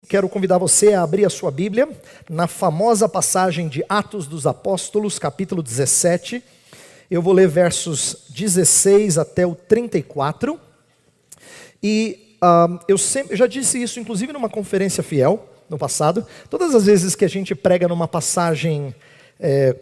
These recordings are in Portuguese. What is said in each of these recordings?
quero convidar você a abrir a sua Bíblia na famosa passagem de Atos dos Apóstolos, capítulo 17. Eu vou ler versos 16 até o 34. Eu já disse isso, inclusive, numa conferência fiel, no passado. Todas as vezes que a gente prega numa passagem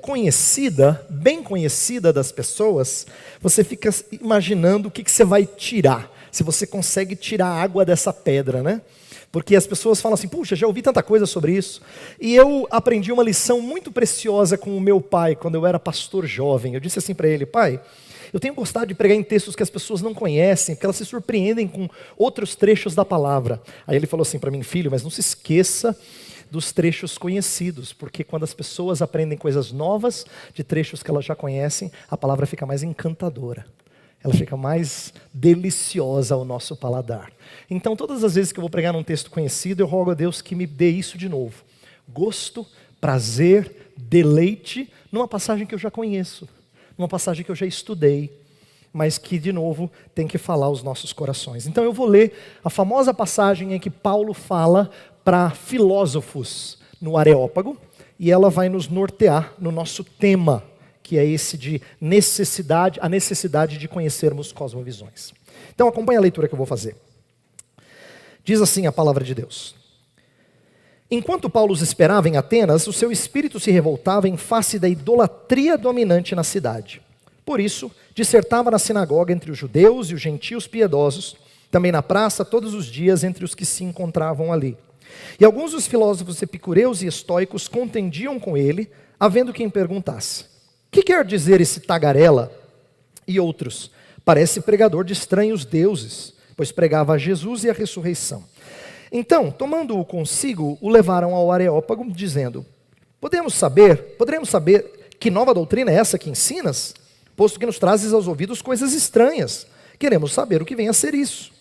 conhecida, bem conhecida das pessoas, você fica imaginando o que você vai tirar. Se você consegue tirar a água dessa pedra, né? Porque as pessoas falam assim, puxa, já ouvi tanta coisa sobre isso. E eu aprendi uma lição muito preciosa com o meu pai, quando eu era pastor jovem. Eu disse assim para ele, pai, eu tenho gostado de pregar em textos que as pessoas não conhecem, porque elas se surpreendem com outros trechos da palavra. Aí ele falou assim para mim, filho, mas não se esqueça dos trechos conhecidos, porque quando as pessoas aprendem coisas novas de trechos que elas já conhecem, a palavra fica mais encantadora. Ela fica mais deliciosa ao nosso paladar. Então, todas as vezes que eu vou pregar num texto conhecido, eu rogo a Deus que me dê isso de novo. Gosto, prazer, deleite, numa passagem que eu já conheço, numa passagem que eu já estudei, mas que, de novo, tem que falar aos nossos corações. Então, eu vou ler a famosa passagem em que Paulo fala para filósofos no Areópago, e ela vai nos nortear no nosso tema, que é esse de a necessidade de conhecermos cosmovisões. Então acompanhe a leitura que eu vou fazer. Diz assim a palavra de Deus. Enquanto Paulo os esperava em Atenas, o seu espírito se revoltava em face da idolatria dominante na cidade. Por isso, dissertava na sinagoga entre os judeus e os gentios piedosos, também na praça todos os dias entre os que se encontravam ali. E alguns dos filósofos epicureus e estoicos contendiam com ele, havendo quem perguntasse: que quer dizer esse tagarela? E outros, parece pregador de estranhos deuses, pois pregava a Jesus e a ressurreição. Então, tomando-o consigo, o levaram ao Areópago, dizendo: poderemos saber que nova doutrina é essa que ensinas? Posto que nos trazes aos ouvidos coisas estranhas. Queremos saber o que vem a ser isso.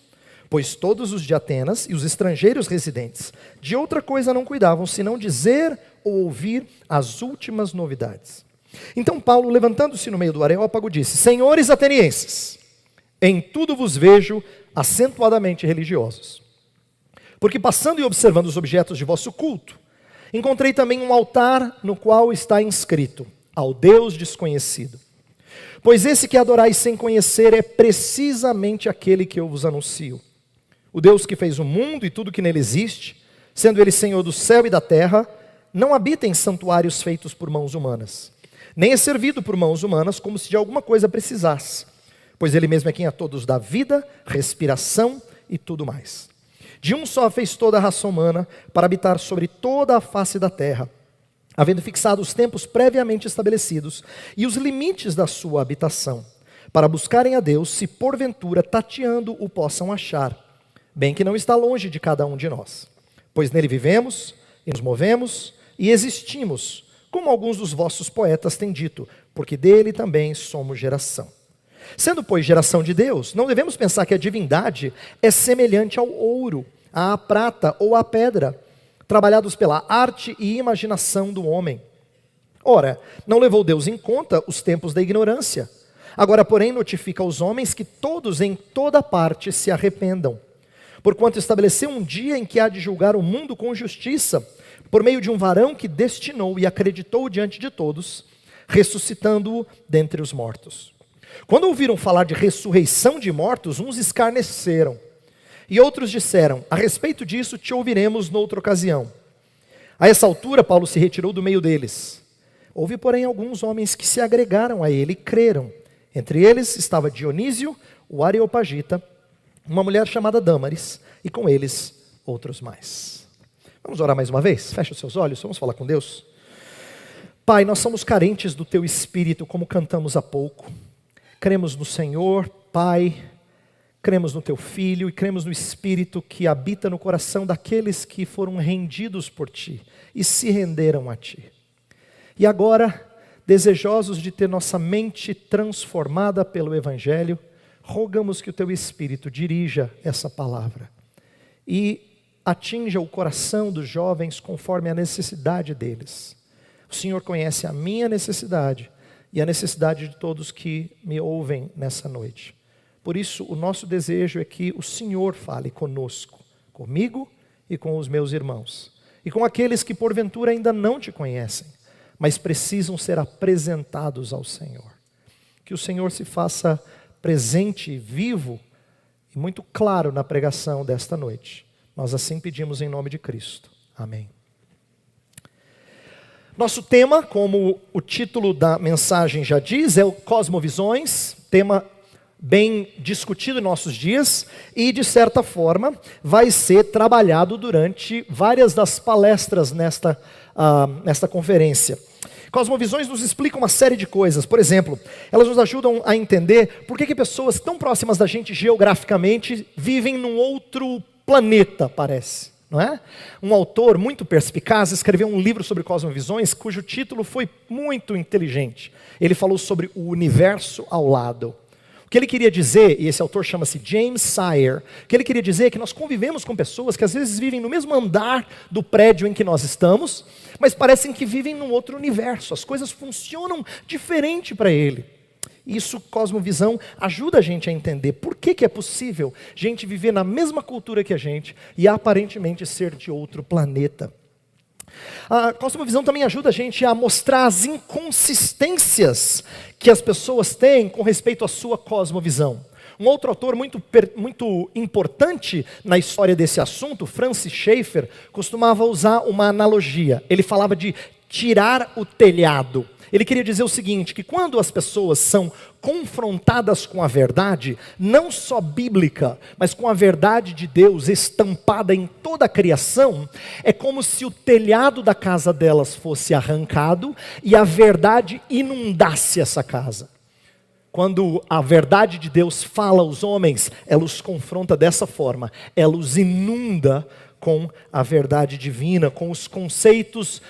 Pois todos os de Atenas e os estrangeiros residentes de outra coisa não cuidavam, senão dizer ou ouvir as últimas novidades. Então Paulo, levantando-se no meio do Areópago, disse: senhores atenienses, em tudo vos vejo acentuadamente religiosos. Porque passando e observando os objetos de vosso culto, encontrei também um altar no qual está inscrito: ao Deus desconhecido. Pois esse que adorais sem conhecer é precisamente aquele que eu vos anuncio. O Deus que fez o mundo e tudo que nele existe, sendo ele Senhor do céu e da terra, não habita em santuários feitos por mãos humanas, nem é servido por mãos humanas como se de alguma coisa precisasse, pois ele mesmo é quem a todos dá vida, respiração e tudo mais. De um só fez toda a raça humana para habitar sobre toda a face da terra, havendo fixado os tempos previamente estabelecidos e os limites da sua habitação, para buscarem a Deus, se porventura tateando o possam achar, bem que não está longe de cada um de nós. Pois nele vivemos e nos movemos e existimos, como alguns dos vossos poetas têm dito, porque dele também somos geração. Sendo, pois, geração de Deus, não devemos pensar que a divindade é semelhante ao ouro, à prata ou à pedra, trabalhados pela arte e imaginação do homem. Ora, não levou Deus em conta os tempos da ignorância. Agora, porém, notifica aos homens que todos em toda parte se arrependam. Porquanto estabeleceu um dia em que há de julgar o mundo com justiça, por meio de um varão que destinou e acreditou diante de todos, ressuscitando-o dentre os mortos. Quando ouviram falar de ressurreição de mortos, uns escarneceram, e outros disseram: a respeito disso te ouviremos noutra ocasião. A essa altura, Paulo se retirou do meio deles. Houve, porém, alguns homens que se agregaram a ele e creram. Entre eles estava Dionísio, o Areopagita, uma mulher chamada Dâmaris, e com eles outros mais. Vamos orar mais uma vez? Feche os seus olhos, vamos falar com Deus. Pai, nós somos carentes do Teu Espírito, como cantamos há pouco. Cremos no Senhor, Pai, cremos no Teu Filho e cremos no Espírito que habita no coração daqueles que foram rendidos por Ti e se renderam a Ti. E agora, desejosos de ter nossa mente transformada pelo Evangelho, rogamos que o Teu Espírito dirija essa palavra e atinja o coração dos jovens conforme a necessidade deles. O Senhor conhece a minha necessidade e a necessidade de todos que me ouvem nessa noite. Por isso, o nosso desejo é que o Senhor fale conosco, comigo e com os meus irmãos, e com aqueles que porventura ainda não te conhecem, mas precisam ser apresentados ao Senhor. Que o Senhor se faça presente, vivo e muito claro na pregação desta noite. Nós assim pedimos em nome de Cristo. Amém. Nosso tema, como o título da mensagem já diz, é o Cosmovisões, tema bem discutido em nossos dias e, de certa forma, vai ser trabalhado durante várias das palestras nesta conferência. Cosmovisões nos explicam uma série de coisas. Por exemplo, elas nos ajudam a entender por que pessoas tão próximas da gente geograficamente vivem num outro planeta, parece. Não é? Um autor muito perspicaz escreveu um livro sobre cosmovisões cujo título foi muito inteligente. Ele falou sobre o universo ao lado. O que ele queria dizer, e esse autor chama-se James Sire, o que ele queria dizer é que nós convivemos com pessoas que às vezes vivem no mesmo andar do prédio em que nós estamos, mas parecem que vivem num outro universo. As coisas funcionam diferente para ele. Isso, cosmovisão, ajuda a gente a entender por que é possível gente viver na mesma cultura que a gente e aparentemente ser de outro planeta. A cosmovisão também ajuda a gente a mostrar as inconsistências que as pessoas têm com respeito à sua cosmovisão. Um outro autor muito importante na história desse assunto, Francis Schaeffer, costumava usar uma analogia. Ele falava de tirar o telhado. Ele queria dizer o seguinte, que quando as pessoas são confrontadas com a verdade, não só bíblica, mas com a verdade de Deus estampada em toda a criação, é como se o telhado da casa delas fosse arrancado e a verdade inundasse essa casa. Quando a verdade de Deus fala aos homens, ela os confronta dessa forma, ela os inunda com a verdade divina, com os conceitos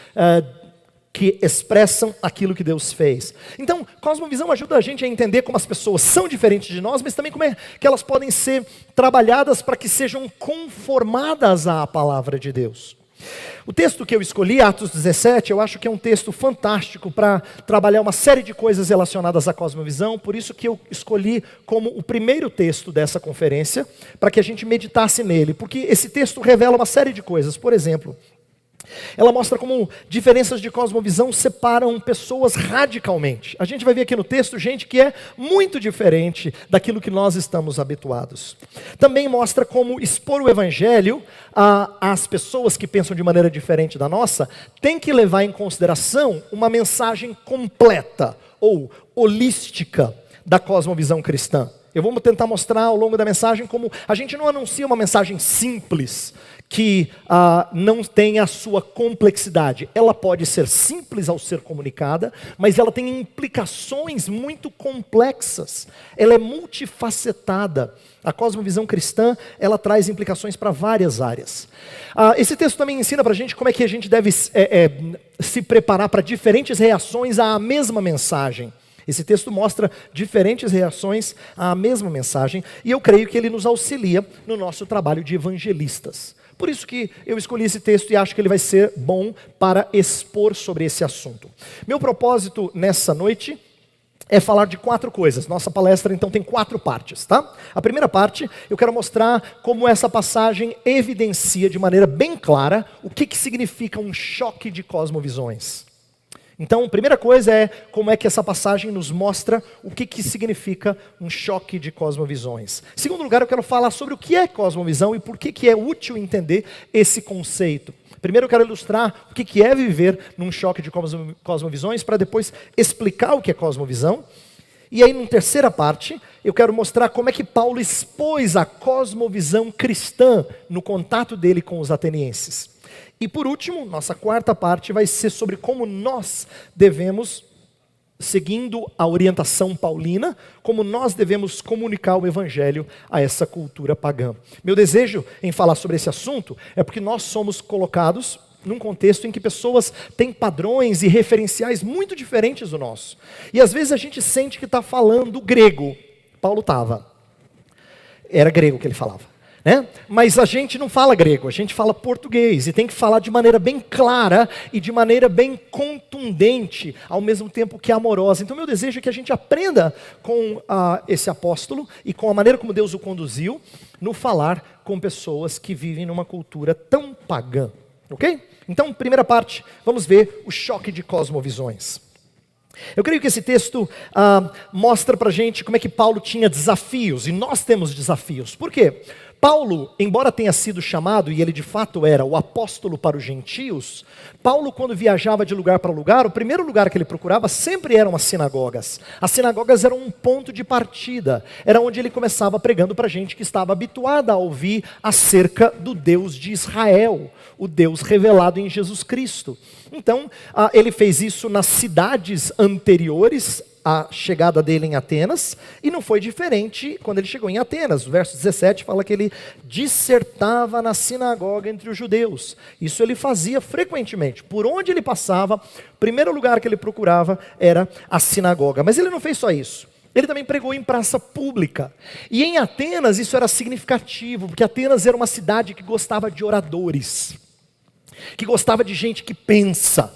que expressam aquilo que Deus fez. Então, cosmovisão ajuda a gente a entender como as pessoas são diferentes de nós, mas também como é que elas podem ser trabalhadas para que sejam conformadas à palavra de Deus. O texto que eu escolhi, Atos 17, eu acho que é um texto fantástico para trabalhar uma série de coisas relacionadas à cosmovisão, por isso que eu escolhi como o primeiro texto dessa conferência, para que a gente meditasse nele, porque esse texto revela uma série de coisas. Por exemplo, ela mostra como diferenças de cosmovisão separam pessoas radicalmente. A gente vai ver aqui no texto gente que é muito diferente daquilo que nós estamos habituados. Também mostra como expor o evangelho às pessoas que pensam de maneira diferente da nossa tem que levar em consideração uma mensagem completa ou holística da cosmovisão cristã. Eu vou tentar mostrar ao longo da mensagem como a gente não anuncia uma mensagem simples, que não tem a sua complexidade. Ela pode ser simples ao ser comunicada, mas ela tem implicações muito complexas. Ela é multifacetada. A cosmovisão cristã, ela traz implicações para várias áreas. Esse texto também ensina para a gente como é que a gente deve se preparar para diferentes reações à mesma mensagem. Esse texto mostra diferentes reações à mesma mensagem e eu creio que ele nos auxilia no nosso trabalho de evangelistas. Por isso que eu escolhi esse texto e acho que ele vai ser bom para expor sobre esse assunto. Meu propósito nessa noite é falar de 4 coisas. Nossa palestra então tem 4 partes, tá? A primeira parte, eu quero mostrar como essa passagem evidencia de maneira bem clara o que significa um choque de cosmovisões. Então, a primeira coisa é como é que essa passagem nos mostra o que significa um choque de cosmovisões. Em segundo lugar, eu quero falar sobre o que é cosmovisão e por que é útil entender esse conceito. Primeiro eu quero ilustrar o que é viver num choque de cosmovisões, para depois explicar o que é cosmovisão. E aí, na terceira parte, eu quero mostrar como é que Paulo expôs a cosmovisão cristã no contato dele com os atenienses. E por último, nossa quarta parte vai ser sobre como nós devemos, seguindo a orientação paulina, como nós devemos comunicar o evangelho a essa cultura pagã. Meu desejo em falar sobre esse assunto é porque nós somos colocados num contexto em que pessoas têm padrões e referenciais muito diferentes do nosso. E às vezes a gente sente que está falando grego. Paulo estava. Era grego que ele falava. né? Mas a gente não fala grego, a gente fala português, e tem que falar de maneira bem clara e de maneira bem contundente, ao mesmo tempo que amorosa. Então meu desejo é que a gente aprenda com esse apóstolo e com a maneira como Deus o conduziu no falar com pessoas que vivem numa cultura tão pagã, ok? Então, primeira parte, vamos ver o choque de cosmovisões. Eu creio que esse texto mostra pra gente como é que Paulo tinha desafios, e nós temos desafios. Por quê? Paulo, embora tenha sido chamado, e ele de fato era o apóstolo para os gentios, Paulo, quando viajava de lugar para lugar, o primeiro lugar que ele procurava sempre eram as sinagogas. As sinagogas eram um ponto de partida, era onde ele começava pregando para gente que estava habituada a ouvir acerca do Deus de Israel, o Deus revelado em Jesus Cristo. Então, ele fez isso nas cidades anteriores à chegada dele em Atenas, e não foi diferente quando ele chegou em Atenas. O verso 17 fala que ele dissertava na sinagoga entre os judeus. Isso ele fazia frequentemente. Por onde ele passava, o primeiro lugar que ele procurava era a sinagoga. Mas ele não fez só isso. Ele também pregou em praça pública. E em Atenas isso era significativo, porque Atenas era uma cidade que gostava de oradores, que gostava de gente que pensa.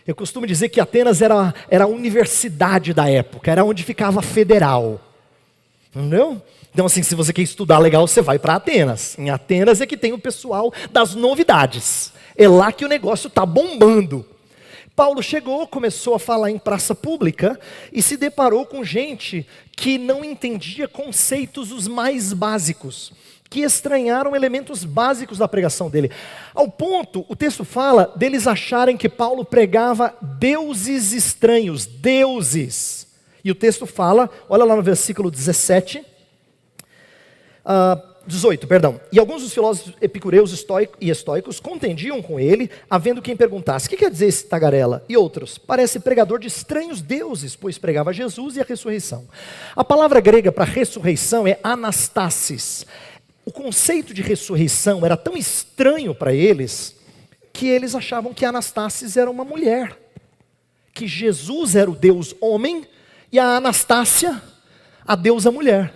Eu costumo dizer que Atenas era a universidade da época, era onde ficava a federal. Entendeu? Então assim, se você quer estudar legal, você vai para Atenas. Em Atenas é que tem o pessoal das novidades. É lá que o negócio está bombando. Paulo chegou, começou a falar em praça pública e se deparou com gente que não entendia conceitos os mais básicos, que estranharam elementos básicos da pregação dele. Ao ponto, o texto fala, deles acharem que Paulo pregava deuses estranhos, deuses. E o texto fala, olha lá no versículo 18, e alguns dos filósofos epicureus e estoicos contendiam com ele, havendo quem perguntasse, o que quer dizer esse tagarela? E outros, parece pregador de estranhos deuses, pois pregava Jesus e a ressurreição. A palavra grega para ressurreição é anastasis. O conceito de ressurreição era tão estranho para eles, que eles achavam que Anastasis era uma mulher, que Jesus era o Deus homem, e a Anastácia, a deusa mulher.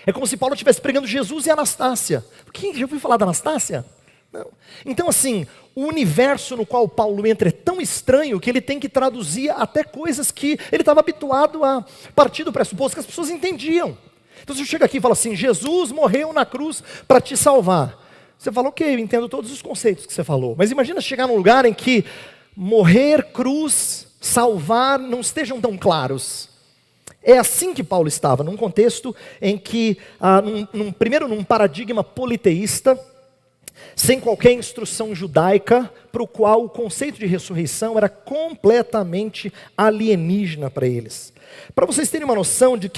É como se Paulo estivesse pregando Jesus e Anastácia. Quem já ouviu falar da Anastácia? Não. Então assim, o universo no qual Paulo entra é tão estranho, que ele tem que traduzir até coisas que ele estava habituado a partir do pressuposto que as pessoas entendiam. Então você chega aqui e fala assim, Jesus morreu na cruz para te salvar. Você fala, ok, eu entendo todos os conceitos que você falou. Mas imagina chegar num lugar em que morrer, cruz, salvar não estejam tão claros. É assim que Paulo estava, num contexto em que, primeiro num paradigma politeísta, sem qualquer instrução judaica, para o qual o conceito de ressurreição era completamente alienígena para eles. Para vocês terem uma noção de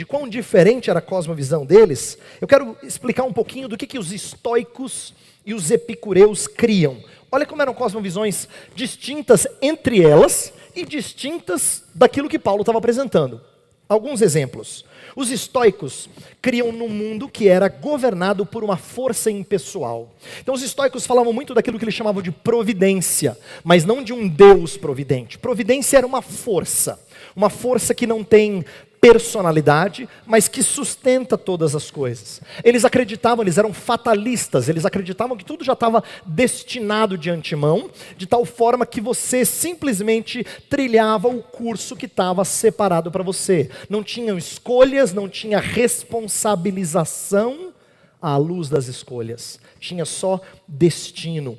quão diferente era a cosmovisão deles, eu quero explicar um pouquinho do que os estoicos e os epicureus criam. Olha como eram cosmovisões distintas entre elas e distintas daquilo que Paulo estava apresentando. Alguns exemplos. Os estoicos criam num mundo que era governado por uma força impessoal. Então os estoicos falavam muito daquilo que eles chamavam de providência, mas não de um Deus providente. Providência era uma força que não tem personalidade, mas que sustenta todas as coisas. Eles acreditavam, eles eram fatalistas, eles acreditavam que tudo já estava destinado de antemão, de tal forma que você simplesmente trilhava o curso que estava separado para você. Não tinham escolhas, não tinha responsabilização à luz das escolhas. Tinha só destino.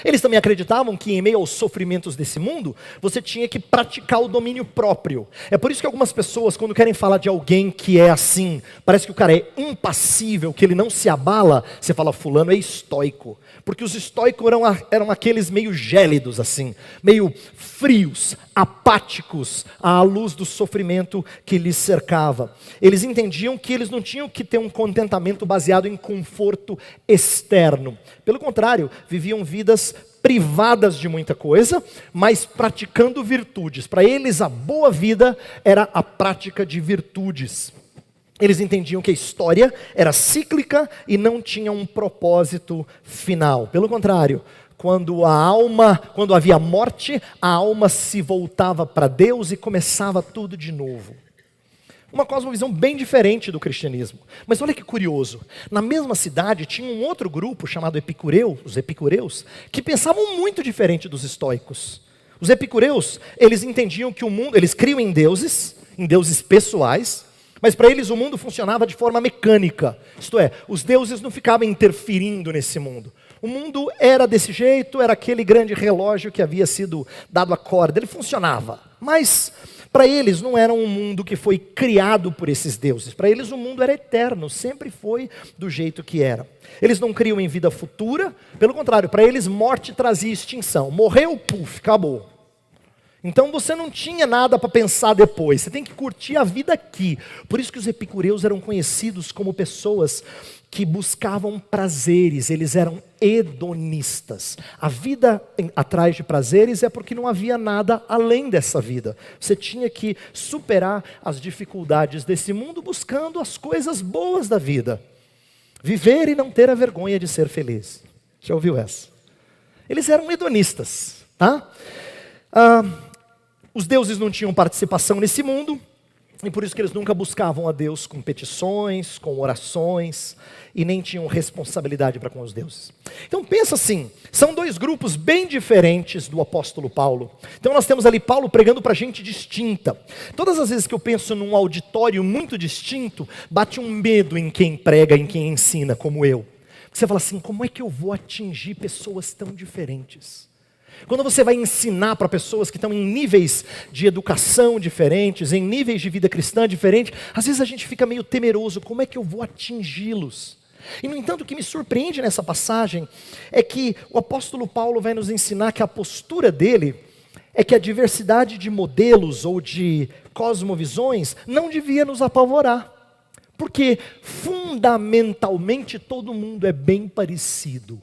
Eles também acreditavam que em meio aos sofrimentos desse mundo, você tinha que praticar o domínio próprio. É por isso que algumas pessoas, quando querem falar de alguém que é assim, parece que o cara é impassível, que ele não se abala, você fala, fulano é estoico. Porque os estoicos eram aqueles meio gélidos assim, meio frios, apáticos à luz do sofrimento que lhes cercava. Eles entendiam que eles não tinham que ter um contentamento baseado em conforto externo. Pelo contrário, viviam vidas privadas de muita coisa, mas praticando virtudes. Para eles, a boa vida era a prática de virtudes. Eles entendiam que a história era cíclica e não tinha um propósito final. Pelo contrário, quando havia morte, a alma se voltava para Deus e começava tudo de novo. Uma cosmovisão bem diferente do cristianismo. Mas olha que curioso, na mesma cidade tinha um outro grupo chamado os epicureus, que pensavam muito diferente dos estoicos. Os epicureus, eles entendiam que o mundo, eles criam em deuses pessoais, mas para eles o mundo funcionava de forma mecânica. Isto é, os deuses não ficavam interferindo nesse mundo. O mundo era desse jeito, era aquele grande relógio que havia sido dado a corda, ele funcionava. Mas para eles não era um mundo que foi criado por esses deuses. Para eles o mundo era eterno, sempre foi do jeito que era. Eles não criam em vida futura, pelo contrário, para eles morte trazia extinção. Morreu, puf, acabou. Então você não tinha nada para pensar depois, você tem que curtir a vida aqui. Por isso que os epicureus eram conhecidos como pessoas que buscavam prazeres, eles eram hedonistas. A vida atrás de prazeres é porque não havia nada além dessa vida. Você tinha que superar as dificuldades desse mundo buscando as coisas boas da vida. Viver e não ter a vergonha de ser feliz. Já ouviu essa? Eles eram hedonistas, tá? Os deuses não tinham participação nesse mundo, e por isso que eles nunca buscavam a Deus com petições, com orações, e nem tinham responsabilidade para com os deuses. Então pensa assim, são dois grupos bem diferentes do apóstolo Paulo. Então nós temos ali Paulo pregando para gente distinta. Todas as vezes que eu penso num auditório muito distinto, bate um medo em quem prega, em quem ensina, como eu. Você fala assim, como é que eu vou atingir pessoas tão diferentes? Quando você vai ensinar para pessoas que estão em níveis de educação diferentes, em níveis de vida cristã diferentes, às vezes a gente fica meio temeroso, como é que eu vou atingi-los? E no entanto, o que me surpreende nessa passagem é que o apóstolo Paulo vai nos ensinar que a postura dele é que a diversidade de modelos ou de cosmovisões não devia nos apavorar. Porque fundamentalmente todo mundo é bem parecido.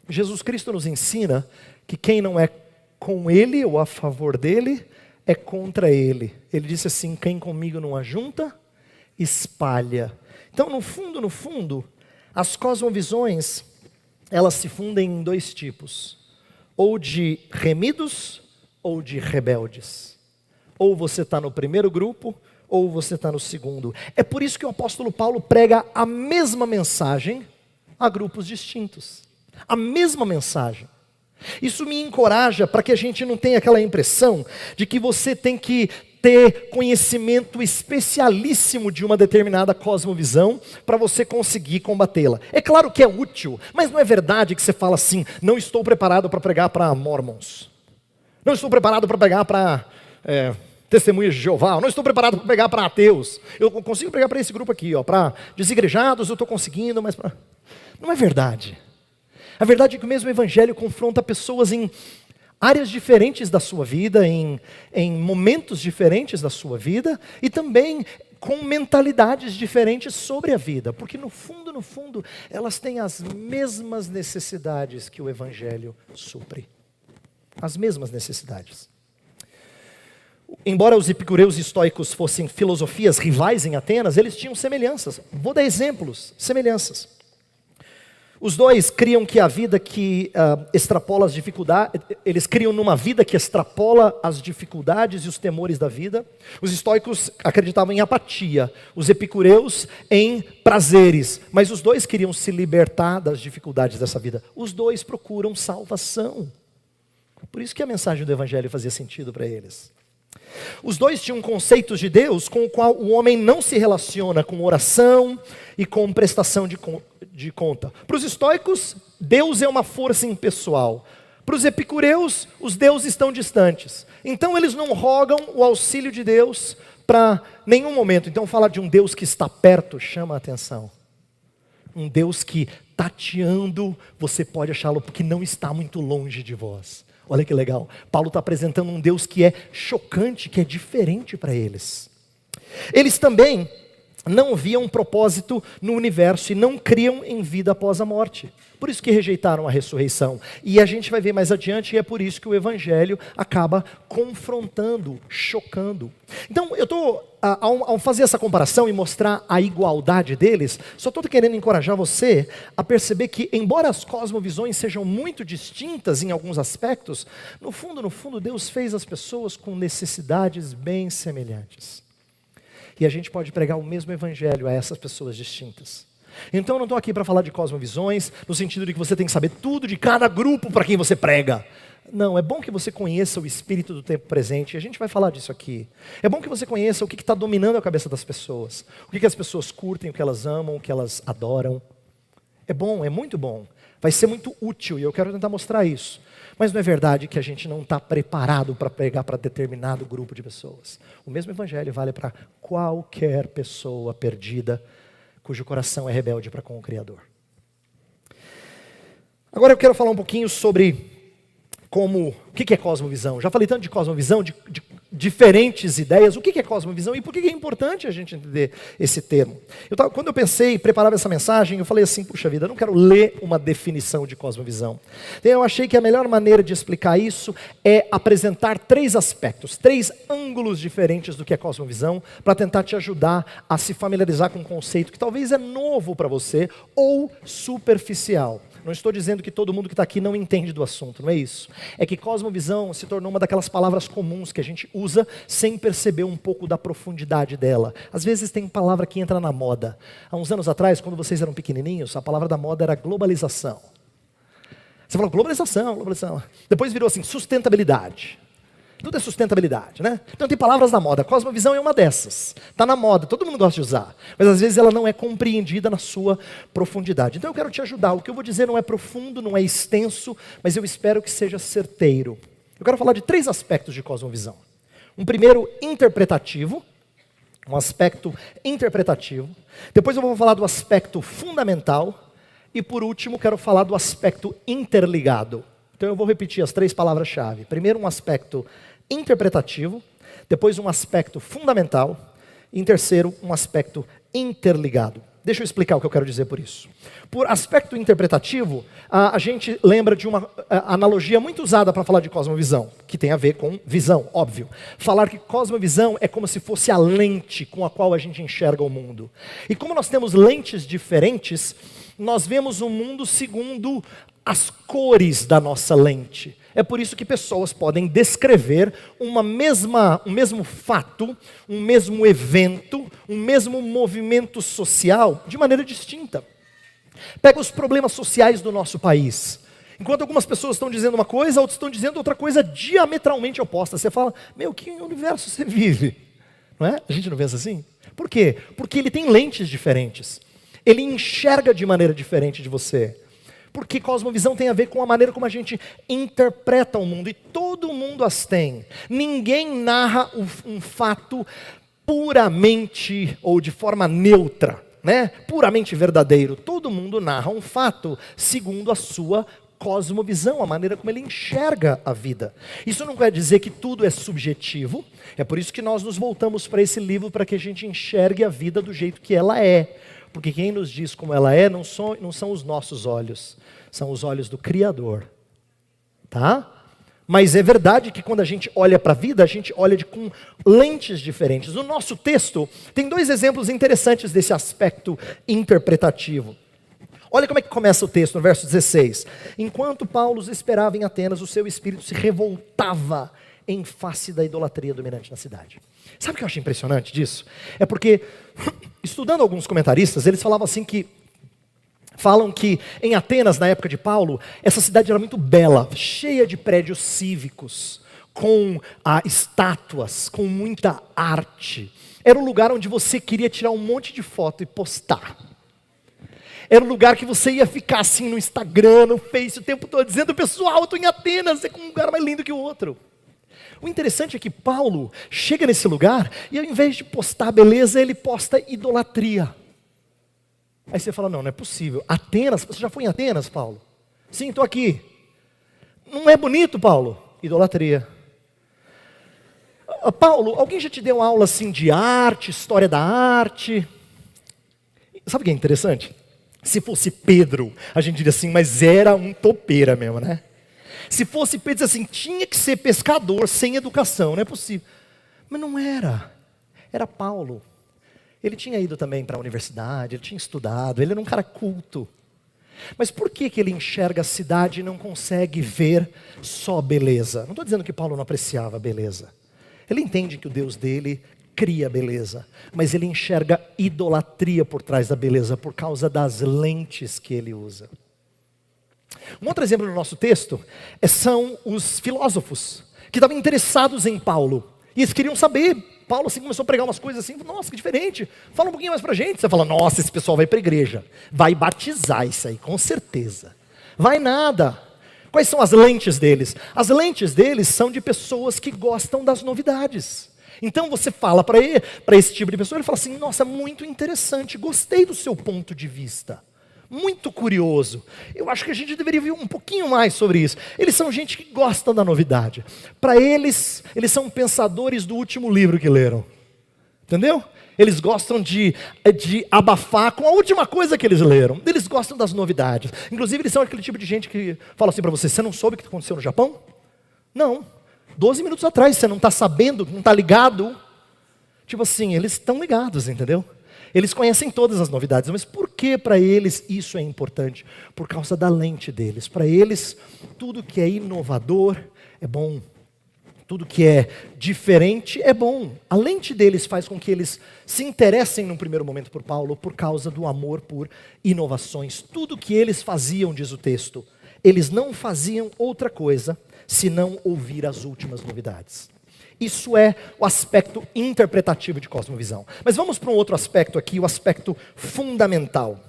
Jesus Cristo nos ensina que quem não é com Ele ou a favor dEle, é contra Ele. Ele disse assim, quem comigo não ajunta, espalha. Então, no fundo, as cosmovisões, elas se fundem em dois tipos. Ou de remidos, ou de rebeldes. Ou você está no primeiro grupo, ou você está no segundo. É por isso que o apóstolo Paulo prega a mesma mensagem a grupos distintos. A mesma mensagem. Isso me encoraja para que a gente não tenha aquela impressão de que você tem que ter conhecimento especialíssimo de uma determinada cosmovisão para você conseguir combatê-la. É claro que é útil, mas não é verdade que você fala assim, não estou preparado para pregar para mormons. Não estou preparado para pregar para testemunhas de Jeová. Não estou preparado para pregar para ateus. Eu consigo pregar para esse grupo aqui, para desigrejados eu estou conseguindo, mas para... Não é verdade. A verdade é que o mesmo evangelho confronta pessoas em áreas diferentes da sua vida, em momentos diferentes da sua vida, e também com mentalidades diferentes sobre a vida, porque no fundo, elas têm as mesmas necessidades que o evangelho supre. As mesmas necessidades. Embora os epicureus e estoicos fossem filosofias rivais em Atenas, eles tinham semelhanças. Vou dar exemplos, semelhanças. Os dois criam que a vida que extrapola as dificuldades, eles criam numa vida que extrapola as dificuldades e os temores da vida. Os estoicos acreditavam em apatia, os epicureus em prazeres, mas os dois queriam se libertar das dificuldades dessa vida. Os dois procuram salvação. Por isso que a mensagem do evangelho fazia sentido para eles. Os dois tinham conceitos de Deus com o qual o homem não se relaciona com oração e com prestação de conta. Para os estoicos, Deus é uma força impessoal. Para os epicureus, os deuses estão distantes. Então eles não rogam o auxílio de Deus para nenhum momento. Então falar de um Deus que está perto chama a atenção. Um Deus que tateando, você pode achá-lo porque não está muito longe de vós. Olha que legal, Paulo está apresentando um Deus que é chocante, que é diferente para eles. Eles também não viam um propósito no universo e não criam em vida após a morte. Por isso que rejeitaram a ressurreição. E a gente vai ver mais adiante, e é por isso que o evangelho acaba confrontando, chocando. Então, eu estou, ao fazer essa comparação e mostrar a igualdade deles, só estou querendo encorajar você a perceber que, embora as cosmovisões sejam muito distintas em alguns aspectos, no fundo, Deus fez as pessoas com necessidades bem semelhantes. E a gente pode pregar o mesmo evangelho a essas pessoas distintas. Então eu não estou aqui para falar de cosmovisões, no sentido de que você tem que saber tudo de cada grupo para quem você prega. Não, é bom que você conheça o espírito do tempo presente, e a gente vai falar disso aqui. É bom que você conheça o que está dominando a cabeça das pessoas, o que as pessoas curtem, o que elas amam, o que elas adoram. É bom, é muito bom. Vai ser muito útil, e eu quero tentar mostrar isso. Mas não é verdade que a gente não está preparado para pregar para determinado grupo de pessoas. O mesmo evangelho vale para qualquer pessoa perdida, cujo coração é rebelde para com o Criador. Agora eu quero falar um pouquinho sobre o que é cosmovisão. Já falei tanto de cosmovisão, de diferentes ideias. O que é cosmovisão e por que é importante a gente entender esse termo? Quando eu pensei, preparava essa mensagem, eu falei assim, puxa vida, eu não quero ler uma definição de cosmovisão. Então eu achei que a melhor maneira de explicar isso é apresentar 3 aspectos, 3 ângulos diferentes do que é cosmovisão, para tentar te ajudar a se familiarizar com um conceito que talvez é novo para você ou superficial. Não estou dizendo que todo mundo que está aqui não entende do assunto, não é isso. É que cosmovisão se tornou uma daquelas palavras comuns que a gente usa sem perceber um pouco da profundidade dela. Às vezes tem palavra que entra na moda. Há uns anos atrás, quando vocês eram pequenininhos, a palavra da moda era globalização. Você falou globalização. Depois virou assim, sustentabilidade. Tudo é sustentabilidade, né? Então tem palavras na moda. Cosmovisão é uma dessas. Está na moda, todo mundo gosta de usar. Mas às vezes ela não é compreendida na sua profundidade. Então eu quero te ajudar. O que eu vou dizer não é profundo, não é extenso, mas eu espero que seja certeiro. Eu quero falar de 3 aspectos de cosmovisão. Um primeiro, interpretativo. Um aspecto interpretativo. Depois eu vou falar do aspecto fundamental. E por último, quero falar do aspecto interligado. Então eu vou repetir as 3 palavras-chave. Primeiro, um aspecto interpretativo, depois um aspecto fundamental, e em terceiro, um aspecto interligado. Deixa eu explicar o que eu quero dizer por isso. Por aspecto interpretativo, a gente lembra de uma analogia muito usada para falar de cosmovisão, que tem a ver com visão, óbvio. Falar que cosmovisão é como se fosse a lente com a qual a gente enxerga o mundo. E como nós temos lentes diferentes, nós vemos o mundo segundo as cores da nossa lente. É por isso que pessoas podem descrever um mesmo fato, um mesmo evento, um mesmo movimento social de maneira distinta. Pega os problemas sociais do nosso país. Enquanto algumas pessoas estão dizendo uma coisa, outras estão dizendo outra coisa diametralmente oposta. Você fala, que universo você vive? Não é? A gente não pensa assim? Por quê? Porque ele tem lentes diferentes. Ele enxerga de maneira diferente de você. Porque cosmovisão tem a ver com a maneira como a gente interpreta o mundo. E todo mundo as tem. Ninguém narra um fato puramente ou de forma neutra, né? Puramente verdadeiro. Todo mundo narra um fato segundo a sua cosmovisão, a maneira como ele enxerga a vida. Isso não quer dizer que tudo é subjetivo. É por isso que nós nos voltamos para esse livro, para que a gente enxergue a vida do jeito que ela é. Porque quem nos diz como ela é não são os nossos olhos, são os olhos do Criador. Tá? Mas é verdade que quando a gente olha para a vida, a gente olha com lentes diferentes. No nosso texto, tem 2 exemplos interessantes desse aspecto interpretativo. Olha como é que começa o texto, no verso 16. Enquanto Paulo os esperava em Atenas, o seu espírito se revoltava em face da idolatria dominante na cidade. Sabe o que eu acho impressionante disso? É porque, estudando alguns comentaristas, eles falavam assim falam que em Atenas, na época de Paulo, essa cidade era muito bela, cheia de prédios cívicos, com estátuas, com muita arte. Era um lugar onde você queria tirar um monte de foto e postar. Era um lugar que você ia ficar assim no Instagram, no Face, o tempo todo, dizendo, pessoal, eu estou em Atenas, é um lugar mais lindo que o outro. O interessante é que Paulo chega nesse lugar e ao invés de postar beleza, ele posta idolatria. Aí você fala, não é possível. Atenas, você já foi em Atenas, Paulo? Sim, estou aqui. Não é bonito, Paulo? Idolatria. Paulo, alguém já te deu aula assim de arte, história da arte? Sabe o que é interessante? Se fosse Pedro, a gente diria assim, mas era um topeira mesmo, né? Se fosse Pedro, assim, tinha que ser pescador sem educação, não é possível. Mas não era. Era Paulo. Ele tinha ido também para a universidade, ele tinha estudado, ele era um cara culto. Mas por que ele enxerga a cidade e não consegue ver só beleza? Não estou dizendo que Paulo não apreciava beleza. Ele entende que o Deus dele cria beleza, mas ele enxerga idolatria por trás da beleza, por causa das lentes que ele usa. Um outro exemplo no nosso texto são os filósofos, que estavam interessados em Paulo, e eles queriam saber. Paulo assim começou a pregar umas coisas assim, nossa, que diferente, fala um pouquinho mais pra gente. Você fala, nossa, esse pessoal vai pra igreja, vai batizar isso aí, com certeza. Vai nada. Quais são as lentes deles? As lentes deles são de pessoas que gostam das novidades. Então você fala para esse tipo de pessoa, ele fala assim, nossa, muito interessante, gostei do seu ponto de vista. Muito curioso. Eu acho que a gente deveria ver um pouquinho mais sobre isso. Eles são gente que gosta da novidade. Para eles são pensadores do último livro que leram. Entendeu? Eles gostam de abafar com a última coisa que eles leram. Eles gostam das novidades. Inclusive, eles são aquele tipo de gente que fala assim para você não soube o que aconteceu no Japão? Não. 12 minutos atrás, você não está sabendo, não está ligado? Tipo assim, eles estão ligados, entendeu? Eles conhecem todas as novidades, mas por que para eles isso é importante? Por causa da lente deles. Para eles, tudo que é inovador é bom. Tudo que é diferente é bom. A lente deles faz com que eles se interessem num primeiro momento por Paulo, por causa do amor por inovações. Tudo que eles faziam, diz o texto, eles não faziam outra coisa senão ouvir as últimas novidades. Isso é o aspecto interpretativo de cosmovisão. Mas vamos para um outro aspecto aqui, o aspecto fundamental.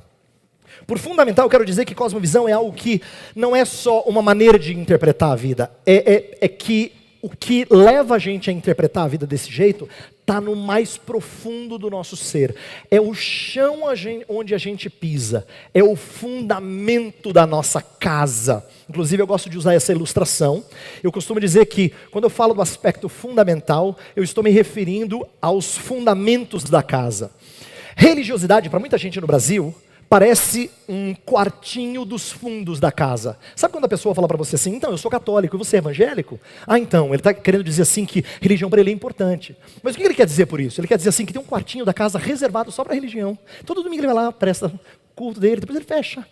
Por fundamental, eu quero dizer que cosmovisão é algo que não é só uma maneira de interpretar a vida. É que o que leva a gente a interpretar a vida desse jeito está no mais profundo do nosso ser. É o chão onde a gente pisa. É o fundamento da nossa casa. Inclusive, eu gosto de usar essa ilustração. Eu costumo dizer que, quando eu falo do aspecto fundamental, eu estou me referindo aos fundamentos da casa. Religiosidade, para muita gente no Brasil, parece um quartinho dos fundos da casa. Sabe quando a pessoa fala para você assim, então, eu sou católico e você é evangélico? Ah, então, ele está querendo dizer assim que religião para ele é importante. Mas o que ele quer dizer por isso? Ele quer dizer assim que tem um quartinho da casa reservado só para religião. Todo domingo ele vai lá, presta culto dele, depois ele fecha.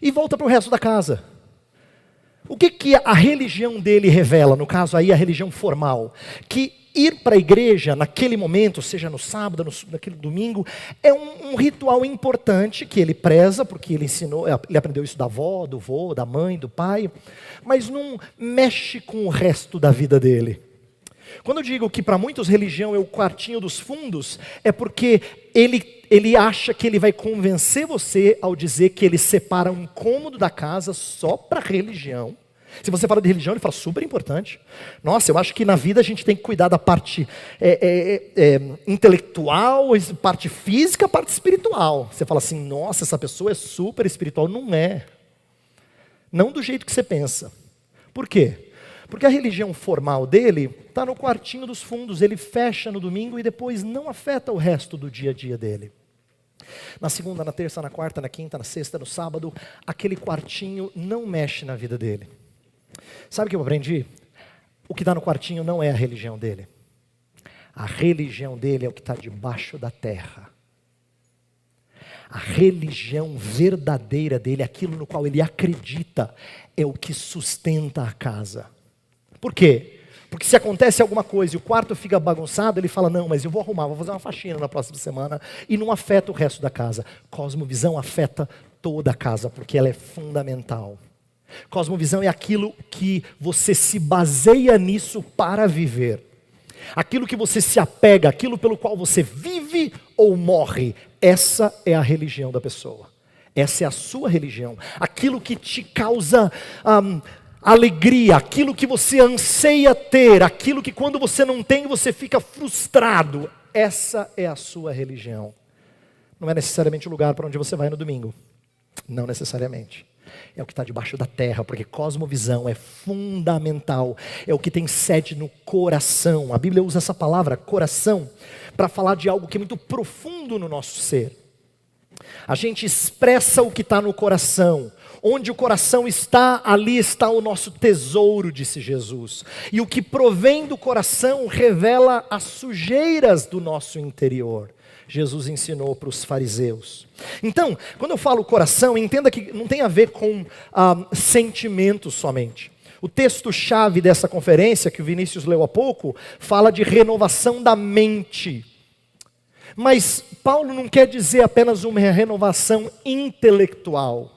E volta para o resto da casa. O que a religião dele revela? No caso aí, a religião formal. Que ir para a igreja naquele momento, seja no sábado, naquele domingo, é um ritual importante que ele preza, porque ele ensinou, ele aprendeu isso da avó, do vô, da mãe, do pai, mas não mexe com o resto da vida dele. Quando eu digo que para muitos religião é o quartinho dos fundos, é porque ele acha que ele vai convencer você ao dizer que ele separa um cômodo da casa só para religião. Se você fala de religião, ele fala super importante. Nossa, eu acho que na vida a gente tem que cuidar da parte intelectual, parte física, parte espiritual. Você fala assim, nossa, essa pessoa é super espiritual. Não é. Não do jeito que você pensa. Por quê? Porque a religião formal dele está no quartinho dos fundos. Ele fecha no domingo e depois não afeta o resto do dia a dia dele. Na segunda, na terça, na quarta, na quinta, na sexta, no sábado, aquele quartinho não mexe na vida dele. Sabe o que eu aprendi? O que está no quartinho não é a religião dele. A religião dele é o que está debaixo da terra. A religião verdadeira dele, aquilo no qual ele acredita, é o que sustenta a casa. Por quê? Porque se acontece alguma coisa e o quarto fica bagunçado, ele fala, não, mas eu vou arrumar, vou fazer uma faxina na próxima semana, e não afeta o resto da casa. Cosmovisão afeta toda a casa, porque ela é fundamental. Cosmovisão é aquilo que você se baseia nisso para viver. Aquilo que você se apega, aquilo pelo qual você vive ou morre. Essa é a religião da pessoa. Essa é a sua religião. Aquilo que te causa alegria, aquilo que você anseia ter, aquilo que quando você não tem, você fica frustrado. Essa é a sua religião. Não é necessariamente o lugar para onde você vai no domingo. Não necessariamente. É o que está debaixo da terra, porque cosmovisão é fundamental. É o que tem sede no coração. A Bíblia usa essa palavra, coração, para falar de algo que é muito profundo no nosso ser. A gente expressa o que está no coração. Onde o coração está, ali está o nosso tesouro, disse Jesus. E o que provém do coração revela as sujeiras do nosso interior. Jesus ensinou para os fariseus. Então, quando eu falo coração, entenda que não tem a ver com sentimentos somente. O texto-chave dessa conferência, que o Vinícius leu há pouco, fala de renovação da mente. Mas Paulo não quer dizer apenas uma renovação intelectual.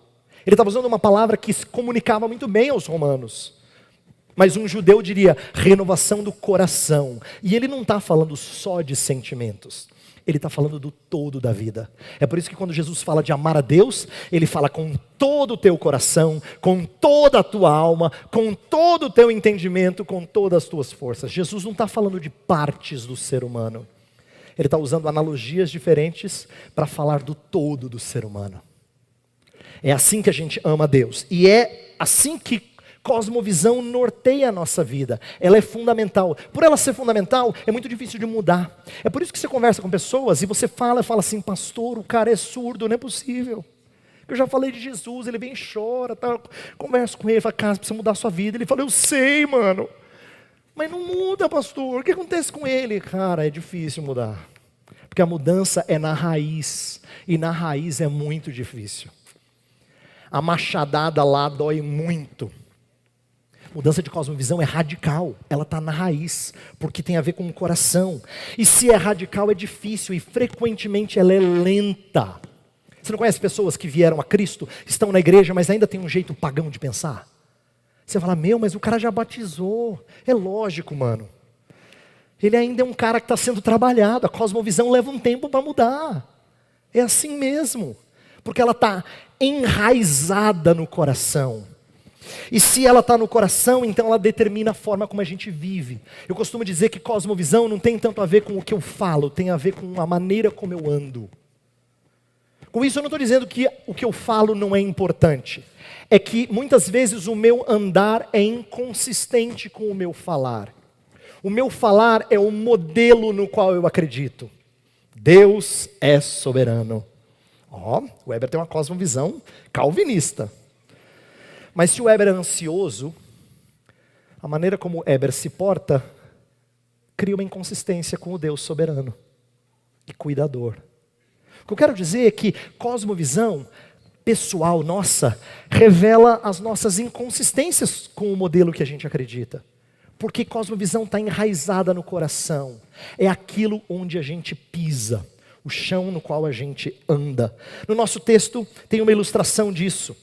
Ele estava usando uma palavra que se comunicava muito bem aos romanos. Mas um judeu diria renovação do coração. E ele não está falando só de sentimentos. Ele está falando do todo da vida. É por isso que quando Jesus fala de amar a Deus, ele fala com todo o teu coração, com toda a tua alma, com todo o teu entendimento, com todas as tuas forças. Jesus não está falando de partes do ser humano. Ele está usando analogias diferentes para falar do todo do ser humano. É assim que a gente ama a Deus. E é assim que cosmovisão norteia a nossa vida. Ela é fundamental. Por ela ser fundamental, é muito difícil de mudar. É por isso que você conversa com pessoas e você fala assim, pastor, o cara é surdo, não é possível. Eu já falei de Jesus, ele vem e chora, tá? Converso com ele, fala, cara, você precisa mudar a sua vida. Ele fala, eu sei, mano. Mas não muda, pastor. O que acontece com ele? Cara, é difícil mudar. Porque a mudança é na raiz. E na raiz é muito difícil. A machadada lá dói muito. Mudança de cosmovisão é radical, ela está na raiz, porque tem a ver com o coração. E se é radical é difícil e frequentemente ela é lenta. Você não conhece pessoas que vieram a Cristo, estão na igreja, mas ainda tem um jeito pagão de pensar? Você fala, mas o cara já batizou. É lógico, mano. Ele ainda é um cara que está sendo trabalhado, a cosmovisão leva um tempo para mudar. É assim mesmo, porque ela está enraizada no coração. E se ela está no coração, então ela determina a forma como a gente vive. Eu costumo dizer que cosmovisão não tem tanto a ver com o que eu falo, tem a ver com a maneira como eu ando. Com isso eu não estou dizendo que o que eu falo não é importante. É que muitas vezes o meu andar é inconsistente com o meu falar. O meu falar é o modelo no qual eu acredito. Deus é soberano. O Weber tem uma cosmovisão calvinista. Mas se o Weber é ansioso, a maneira como o Weber se porta cria uma inconsistência com o Deus soberano e cuidador. O que eu quero dizer é que cosmovisão pessoal nossa revela as nossas inconsistências com o modelo que a gente acredita. Porque cosmovisão está enraizada no coração. É aquilo onde a gente pisa, o chão no qual a gente anda. No nosso texto tem uma ilustração disso.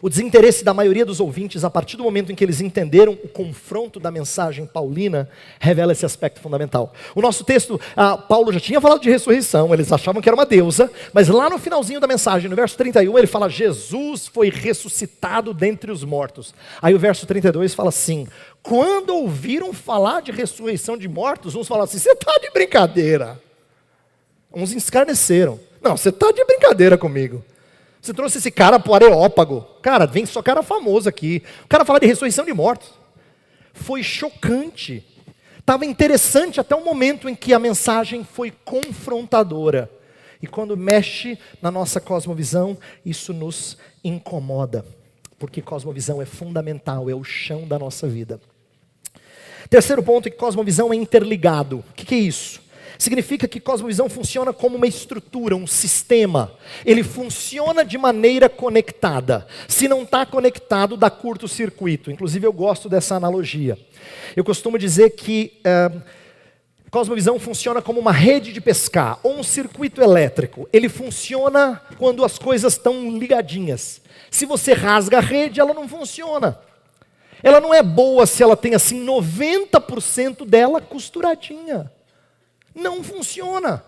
O desinteresse da maioria dos ouvintes, a partir do momento em que eles entenderam o confronto da mensagem paulina, revela esse aspecto fundamental. O nosso texto, Paulo já tinha falado de ressurreição, eles achavam que era uma deusa, mas lá no finalzinho da mensagem, no verso 31, ele fala, Jesus foi ressuscitado dentre os mortos. Aí o verso 32 fala assim, quando ouviram falar de ressurreição de mortos, uns falaram assim, você está de brincadeira. Uns escarneceram. Não, você está de brincadeira comigo. Você trouxe esse cara para o Areópago. Cara, vem só cara famoso aqui. O cara fala de ressurreição de mortos. Foi chocante. Estava interessante até o momento em que a mensagem foi confrontadora. E quando mexe na nossa cosmovisão, isso nos incomoda. Porque cosmovisão é fundamental, é o chão da nossa vida. Terceiro ponto é que cosmovisão é interligado. O que é isso? Significa que cosmovisão funciona como uma estrutura, um sistema. Ele funciona de maneira conectada. Se não está conectado, dá curto-circuito. Inclusive eu gosto dessa analogia. Eu costumo dizer que cosmovisão funciona como uma rede de pescar, ou um circuito elétrico. Ele funciona quando as coisas estão ligadinhas. Se você rasga a rede, ela não funciona. Ela não é boa se ela tem assim 90% dela costuradinha. Não funciona.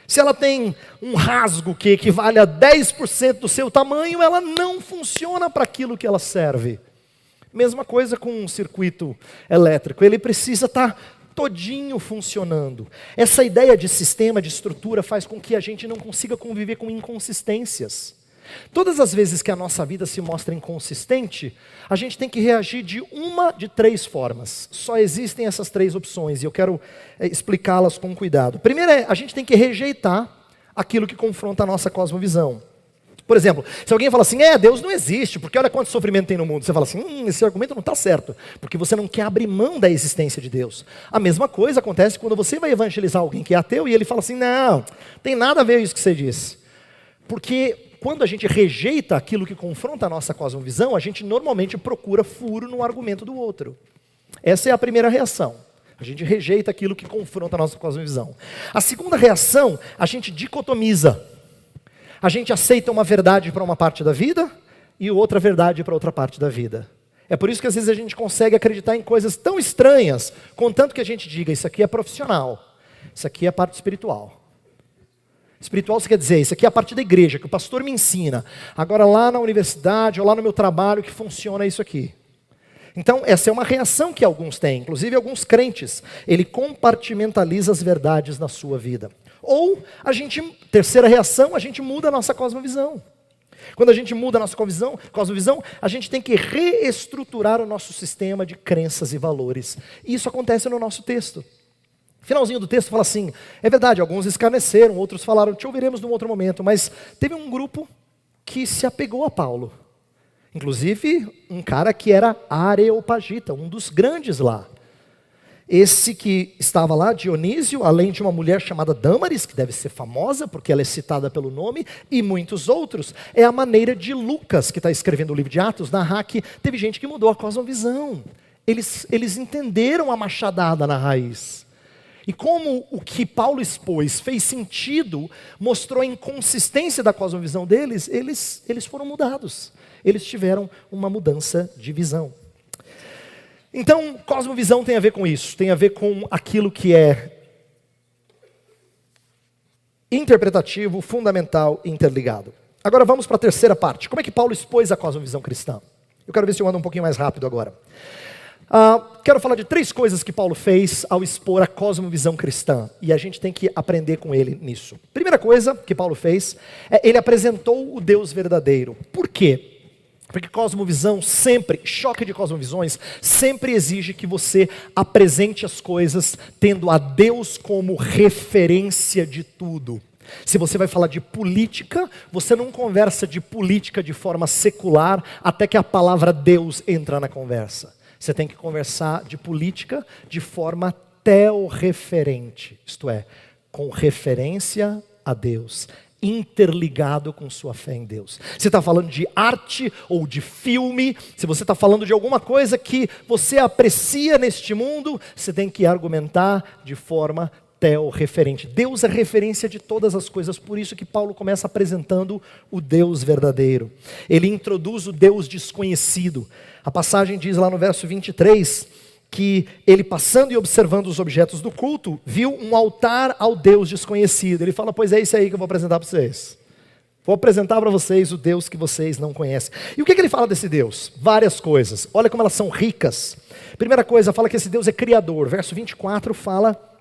Se ela tem um rasgo que equivale a 10% do seu tamanho, ela não funciona para aquilo que ela serve. Mesma coisa com um circuito elétrico. Ele precisa estar todinho funcionando. Essa ideia de sistema, de estrutura, faz com que a gente não consiga conviver com inconsistências. Todas as vezes que a nossa vida se mostra inconsistente, a gente tem que reagir de uma de três formas. Só existem essas três opções e eu quero explicá-las com cuidado. Primeiro a gente tem que rejeitar aquilo que confronta a nossa cosmovisão. Por exemplo, se alguém fala assim, Deus não existe, porque olha quanto sofrimento tem no mundo. Você fala assim, esse argumento não está certo, porque você não quer abrir mão da existência de Deus. A mesma coisa acontece quando você vai evangelizar alguém que é ateu e ele fala assim, não, tem nada a ver isso que você disse. Porque quando a gente rejeita aquilo que confronta a nossa cosmovisão, a gente normalmente procura furo no argumento do outro. Essa é a primeira reação. A gente rejeita aquilo que confronta a nossa cosmovisão. A segunda reação, a gente dicotomiza. A gente aceita uma verdade para uma parte da vida e outra verdade para outra parte da vida. É por isso que às vezes a gente consegue acreditar em coisas tão estranhas, contanto que a gente diga, isso aqui é profissional, isso aqui é a parte espiritual. Espiritual isso quer dizer, isso aqui é a parte da igreja, que o pastor me ensina. Agora lá na universidade ou lá no meu trabalho que funciona isso aqui. Então essa é uma reação que alguns têm, inclusive alguns crentes. Ele compartimentaliza as verdades na sua vida. Ou terceira reação, a gente muda a nossa cosmovisão. Quando a gente muda a nossa cosmovisão, a gente tem que reestruturar o nosso sistema de crenças e valores. E isso acontece no nosso texto. Finalzinho do texto fala assim, é verdade, alguns escarneceram, outros falaram, te ouviremos num outro momento, mas teve um grupo que se apegou a Paulo. Inclusive, um cara que era Areopagita, um dos grandes lá. Esse que estava lá, Dionísio, além de uma mulher chamada Dâmaris, que deve ser famosa, porque ela é citada pelo nome, e muitos outros, é a maneira de Lucas, que está escrevendo o livro de Atos, narrar que teve gente que mudou a cosmovisão. Eles entenderam a machadada na raiz. E como o que Paulo expôs fez sentido, mostrou a inconsistência da cosmovisão deles, eles foram mudados. Eles tiveram uma mudança de visão. Então, cosmovisão tem a ver com isso, tem a ver com aquilo que é interpretativo, fundamental e interligado. Agora vamos para a terceira parte. Como é que Paulo expôs a cosmovisão cristã? Eu quero ver se eu ando um pouquinho mais rápido agora. Quero falar de 3 coisas que Paulo fez ao expor a cosmovisão cristã. E a gente tem que aprender com ele nisso. Primeira coisa que Paulo fez, ele apresentou o Deus verdadeiro. Por quê? Porque cosmovisão sempre, choque de cosmovisões, sempre exige que você apresente as coisas tendo a Deus como referência de tudo. Se você vai falar de política, você não conversa de política de forma secular até que a palavra Deus entra na conversa. Você tem que conversar de política de forma teorreferente, isto é, com referência a Deus, interligado com sua fé em Deus. Você está falando de arte ou de filme, se você está falando de alguma coisa que você aprecia neste mundo, você tem que argumentar de forma teorreferente. Deus é referência de todas as coisas, por isso que Paulo começa apresentando o Deus verdadeiro. Ele introduz o Deus desconhecido. A passagem diz lá no verso 23, que ele passando e observando os objetos do culto, viu um altar ao Deus desconhecido. Ele fala, pois é isso aí que eu vou apresentar para vocês. Vou apresentar para vocês o Deus que vocês não conhecem. E o que ele fala desse Deus? Várias coisas. Olha como elas são ricas. Primeira coisa, fala que esse Deus é criador. Verso 24 fala,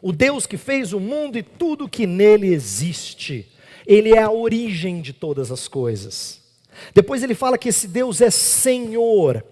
o Deus que fez o mundo e tudo que nele existe. Ele é a origem de todas as coisas. Depois ele fala que esse Deus é Senhor.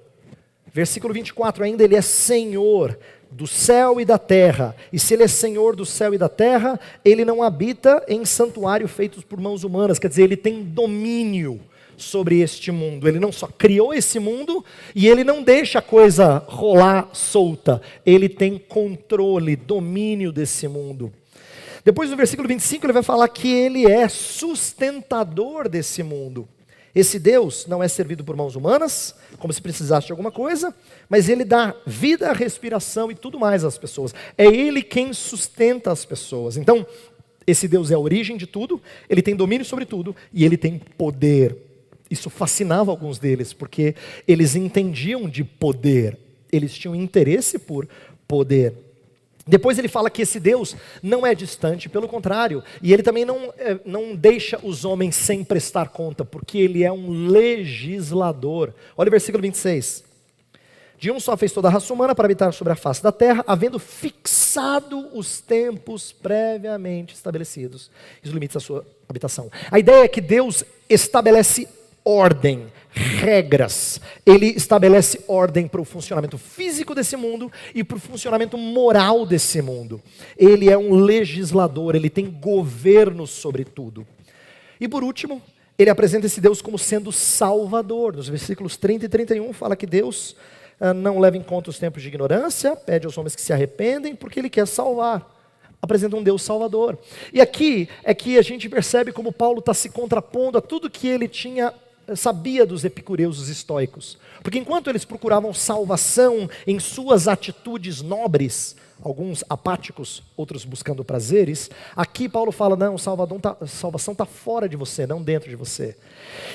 Versículo 24 ainda, ele é Senhor do céu e da terra. E se ele é Senhor do céu e da terra, ele não habita em santuário feitos por mãos humanas. Quer dizer, ele tem domínio sobre este mundo. Ele não só criou esse mundo e ele não deixa a coisa rolar solta. Ele tem controle, domínio desse mundo. Depois no versículo 25 ele vai falar que ele é sustentador desse mundo. Esse Deus não é servido por mãos humanas, como se precisasse de alguma coisa, mas ele dá vida, respiração e tudo mais às pessoas. É ele quem sustenta as pessoas. Então, esse Deus é a origem de tudo, ele tem domínio sobre tudo e ele tem poder. Isso fascinava alguns deles, porque eles entendiam de poder, eles tinham interesse por poder. Depois ele fala que esse Deus não é distante, pelo contrário, e ele também não deixa os homens sem prestar conta, porque ele é um legislador. Olha o versículo 26. De um só fez toda a raça humana para habitar sobre a face da terra, havendo fixado os tempos previamente estabelecidos, e os limites da sua habitação. A ideia é que Deus estabelece ordem, regras. Ele estabelece ordem para o funcionamento físico desse mundo e para o funcionamento moral desse mundo. Ele é um legislador, ele tem governo sobre tudo. E por último, ele apresenta esse Deus como sendo salvador. Nos versículos 30 e 31 fala que Deus não leva em conta os tempos de ignorância, pede aos homens que se arrependem, porque ele quer salvar. apresenta um Deus salvador. E aqui é que a gente percebe como Paulo está se contrapondo a tudo que ele sabia dos epicureus, os estoicos. Porque enquanto eles procuravam salvação em suas atitudes nobres, alguns apáticos, outros buscando prazeres, aqui Paulo fala, não, salvação está fora de você, não dentro de você.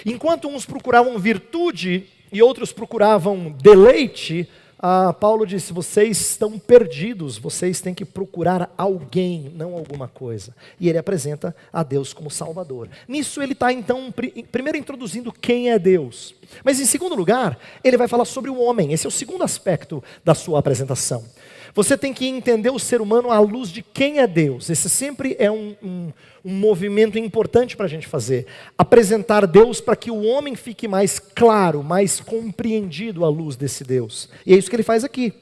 Enquanto uns procuravam virtude e outros procuravam deleite, Paulo disse, vocês estão perdidos, vocês têm que procurar alguém, não alguma coisa. E ele apresenta a Deus como Salvador. Nisso ele está então, primeiro introduzindo quem é Deus. Mas em segundo lugar, ele vai falar sobre o homem. Esse é o segundo aspecto da sua apresentação. Você tem que entender o ser humano à luz de quem é Deus. Esse sempre é um movimento importante para a gente fazer. Apresentar Deus para que o homem fique mais claro, mais compreendido à luz desse Deus. E é isso que ele faz aqui.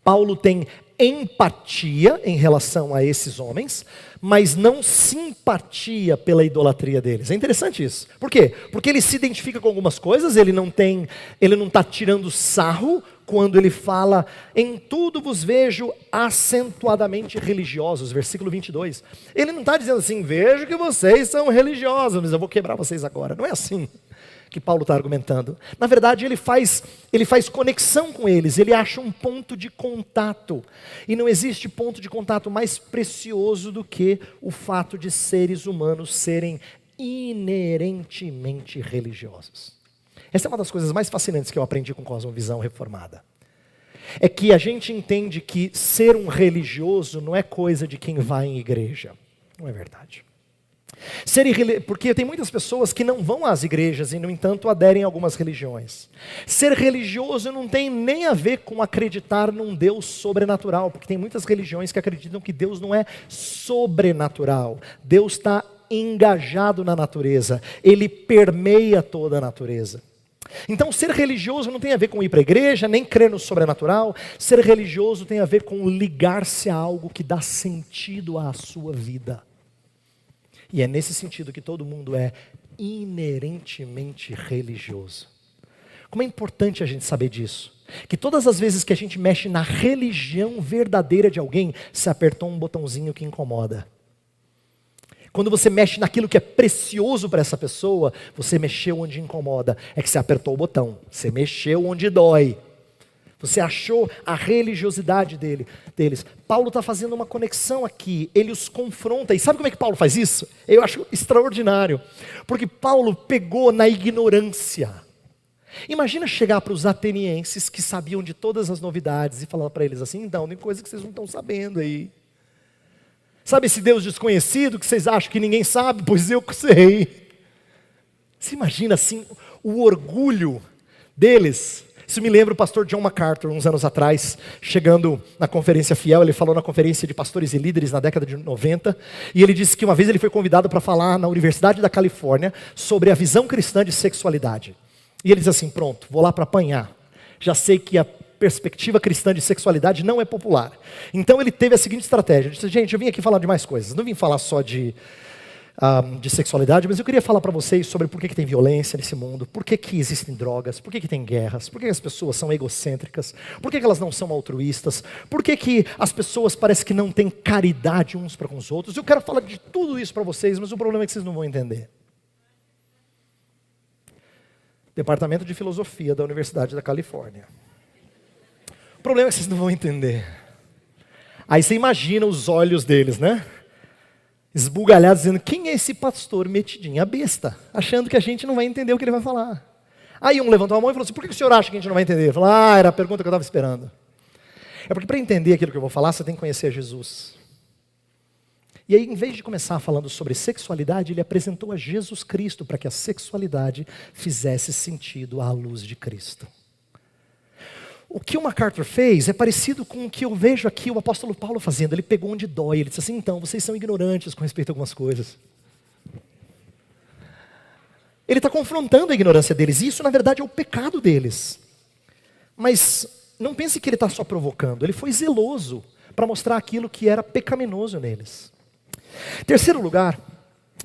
Paulo tem empatia em relação a esses homens, mas não simpatia pela idolatria deles. É interessante isso. Por quê? Porque ele se identifica com algumas coisas, ele não está tirando sarro quando ele fala, em tudo vos vejo acentuadamente religiosos, versículo 22. Ele não está dizendo assim, vejo que vocês são religiosos, mas eu vou quebrar vocês agora. Não é assim que Paulo está argumentando. Na verdade, ele faz conexão com eles, ele acha um ponto de contato. E não existe ponto de contato mais precioso do que o fato de seres humanos serem inerentemente religiosos. Essa é uma das coisas mais fascinantes que eu aprendi com Cosmovisão Reformada. É que a gente entende que ser um religioso não é coisa de quem vai em igreja. Não é verdade. Porque tem muitas pessoas que não vão às igrejas e, no entanto, aderem a algumas religiões. Ser religioso não tem nem a ver com acreditar num Deus sobrenatural, porque tem muitas religiões que acreditam que Deus não é sobrenatural. Deus está engajado na natureza, Ele permeia toda a natureza. Então, ser religioso não tem a ver com ir para a igreja, nem crer no sobrenatural. Ser religioso tem a ver com ligar-se a algo que dá sentido à sua vida. E é nesse sentido que todo mundo é inerentemente religioso. Como é importante a gente saber disso. Que todas as vezes que a gente mexe na religião verdadeira de alguém, se apertou um botãozinho que incomoda. Quando você mexe naquilo que é precioso para essa pessoa, você mexeu onde incomoda. É que você apertou o botão, você mexeu onde dói. Você achou a religiosidade deles. Paulo está fazendo uma conexão aqui, ele os confronta. E sabe como é que Paulo faz isso? Eu acho extraordinário. Porque Paulo pegou na ignorância. Imagina chegar para os atenienses que sabiam de todas as novidades e falar para eles assim, então, tem coisa que vocês não estão sabendo aí. Sabe esse Deus desconhecido que vocês acham que ninguém sabe? Pois eu que sei. Você imagina assim o orgulho deles? Isso me lembra o pastor John MacArthur, uns anos atrás, chegando na Conferência Fiel, ele falou na conferência de pastores e líderes na década de 90, e ele disse que uma vez ele foi convidado para falar na Universidade da Califórnia sobre a visão cristã de sexualidade. E ele diz assim, pronto, vou lá para apanhar. Já sei que a perspectiva cristã de sexualidade não é popular. Então ele teve a seguinte estratégia, ele disse, gente, eu vim aqui falar de mais coisas, não vim falar só de sexualidade, mas eu queria falar para vocês sobre por que tem violência nesse mundo, por que existem drogas, por que tem guerras, por que as pessoas são egocêntricas, por que elas não são altruístas, por que as pessoas parecem que não têm caridade uns para com os outros. Eu quero falar de tudo isso para vocês, mas o problema é que vocês não vão entender. Departamento de Filosofia da Universidade da Califórnia. O problema é que vocês não vão entender. Aí você imagina os olhos deles, né? Esbugalhados, dizendo, quem é esse pastor metidinho? A besta, achando que a gente não vai entender o que ele vai falar. Aí um levantou a mão e falou assim, por que o senhor acha que a gente não vai entender? Ele falou, era a pergunta que eu estava esperando. É porque para entender aquilo que eu vou falar, você tem que conhecer Jesus. E aí, em vez de começar falando sobre sexualidade, ele apresentou a Jesus Cristo para que a sexualidade fizesse sentido à luz de Cristo. O que o MacArthur fez é parecido com o que eu vejo aqui o apóstolo Paulo fazendo. Ele pegou onde dói, ele disse assim, então, vocês são ignorantes com respeito a algumas coisas. Ele está confrontando a ignorância deles, e isso na verdade é o pecado deles. Mas não pense que ele está só provocando, ele foi zeloso para mostrar aquilo que era pecaminoso neles. Terceiro lugar,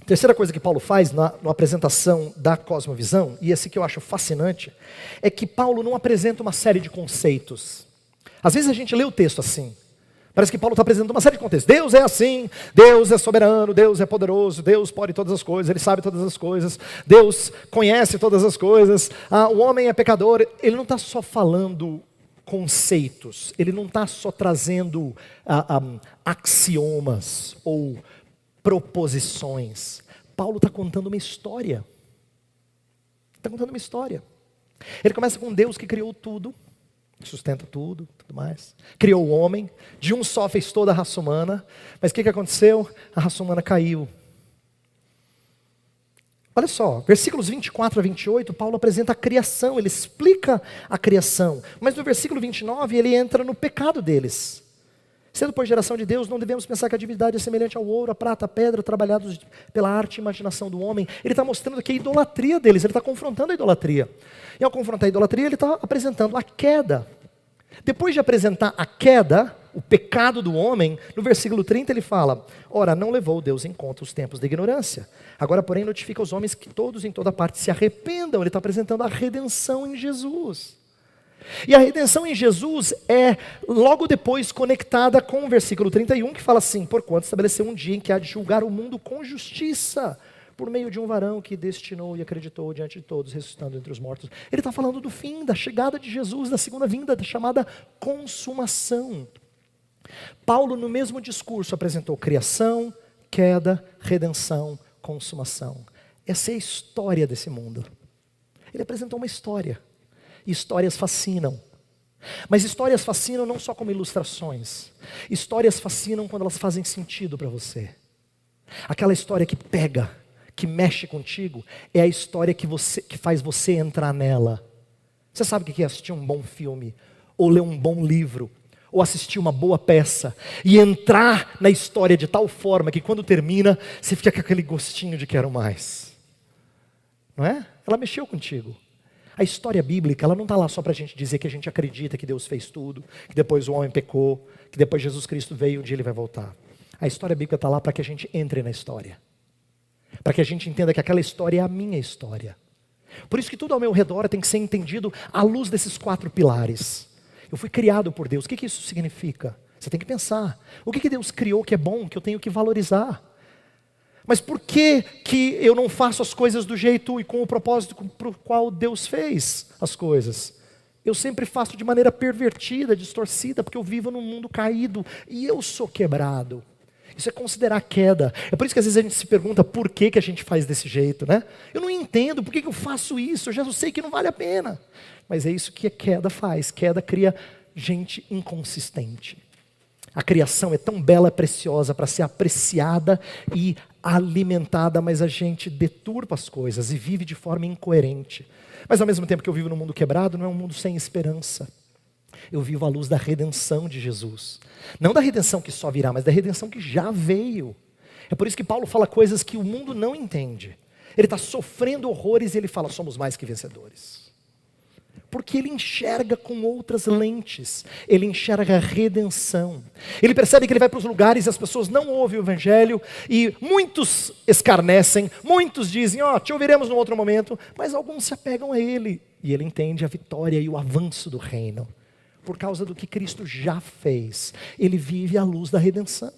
terceira coisa que Paulo faz na apresentação da cosmovisão, e esse que eu acho fascinante, é que Paulo não apresenta uma série de conceitos. Às vezes a gente lê o texto assim, Parece que Paulo está apresentando uma série de contextos. Deus é assim, Deus é soberano, Deus é poderoso, Deus pode todas as coisas, Ele sabe todas as coisas, Deus conhece todas as coisas, o homem é pecador. Ele não está só falando conceitos, ele não está só trazendo axiomas ou proposições. Paulo está contando uma história. Está contando uma história. Ele começa com Deus que criou tudo, sustenta tudo, tudo mais. Criou o homem, de um só fez toda a raça humana. Mas o que aconteceu? A raça humana caiu. Olha só, versículos 24 a 28, Paulo apresenta a criação, ele explica a criação. Mas no versículo 29, ele entra no pecado deles. Sendo por geração de Deus, não devemos pensar que a divindade é semelhante ao ouro, a prata, a pedra, trabalhados pela arte e imaginação do homem. Ele está mostrando que a idolatria deles, ele está confrontando a idolatria. E ao confrontar a idolatria, ele está apresentando a queda. Depois de apresentar a queda, o pecado do homem, no versículo 30 ele fala: ora, não levou Deus em conta os tempos da ignorância. Agora, porém, notifica aos homens que todos em toda parte se arrependam. Ele está apresentando a redenção em Jesus. E a redenção em Jesus é logo depois conectada com o versículo 31, que fala assim: porquanto estabeleceu um dia em que há de julgar o mundo com justiça, por meio de um varão que destinou e acreditou diante de todos, ressuscitando entre os mortos. Ele está falando do fim, da chegada de Jesus, da segunda vinda, da chamada consumação. Paulo, no mesmo discurso, apresentou criação, queda, redenção, consumação. Essa é a história desse mundo. Ele apresentou uma história. E histórias fascinam. Mas histórias fascinam não só como ilustrações. Histórias fascinam quando elas fazem sentido para você. Aquela história que pega, que mexe contigo, é a história que faz você entrar nela. Você sabe o que é assistir um bom filme, ou ler um bom livro, ou assistir uma boa peça, e entrar na história de tal forma que quando termina, você fica com aquele gostinho de quero mais. Não é? Ela mexeu contigo. A história bíblica, ela não está lá só para a gente dizer que a gente acredita que Deus fez tudo, que depois o homem pecou, que depois Jesus Cristo veio e um dia Ele vai voltar. A história bíblica está lá para que a gente entre na história. Para que a gente entenda que aquela história é a minha história. Por isso que tudo ao meu redor tem que ser entendido à luz desses 4 pilares. Eu fui criado por Deus. O que isso significa? Você tem que pensar. O que Deus criou que é bom, que eu tenho que valorizar? Mas por que eu não faço as coisas do jeito e com o propósito para o qual Deus fez as coisas? Eu sempre faço de maneira pervertida, distorcida, porque eu vivo num mundo caído e eu sou quebrado. Isso é considerar queda. É por isso que às vezes a gente se pergunta por que a gente faz desse jeito, né? Eu não entendo por que eu faço isso, eu já sei que não vale a pena. Mas é isso que a queda faz. Queda cria gente inconsistente. A criação é tão bela e preciosa para ser apreciada e alimentada, mas a gente deturpa as coisas e vive de forma incoerente. Mas ao mesmo tempo que eu vivo num mundo quebrado, não é um mundo sem esperança. Eu vivo à luz da redenção de Jesus. Não da redenção que só virá, mas da redenção que já veio. É por isso que Paulo fala coisas que o mundo não entende. Ele está sofrendo horrores e ele fala: somos mais que vencedores. Porque ele enxerga com outras lentes. Ele enxerga a redenção. Ele percebe que ele vai para os lugares e as pessoas não ouvem o evangelho. E muitos escarnecem, muitos dizem: te ouviremos num outro momento. Mas alguns se apegam a ele. E ele entende a vitória e o avanço do reino. Por causa do que Cristo já fez. Ele vive à luz da redenção.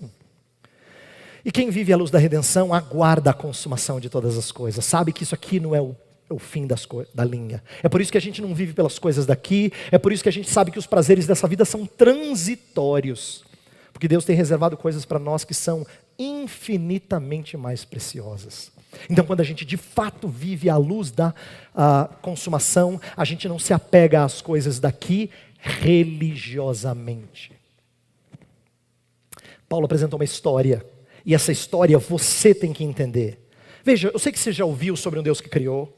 E quem vive à luz da redenção aguarda a consumação de todas as coisas. Sabe que isso aqui não é o fim da linha. É por isso que a gente não vive pelas coisas daqui. É por isso que a gente sabe que os prazeres dessa vida são transitórios. Porque Deus tem reservado coisas para nós que são infinitamente mais preciosas. Então, quando a gente de fato vive à luz da consumação, a gente não se apega às coisas daqui religiosamente. Paulo apresentou uma história. E essa história você tem que entender. Veja, eu sei que você já ouviu sobre um Deus que criou,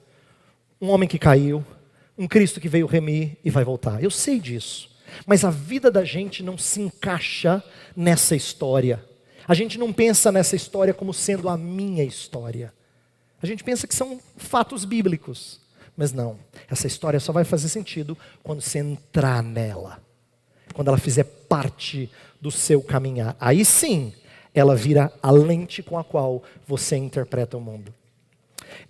um homem que caiu, um Cristo que veio remir e vai voltar. Eu sei disso. Mas a vida da gente não se encaixa nessa história. A gente não pensa nessa história como sendo a minha história. A gente pensa que são fatos bíblicos. Mas não. Essa história só vai fazer sentido quando você entrar nela. Quando ela fizer parte do seu caminhar. Aí sim, ela vira a lente com a qual você interpreta o mundo.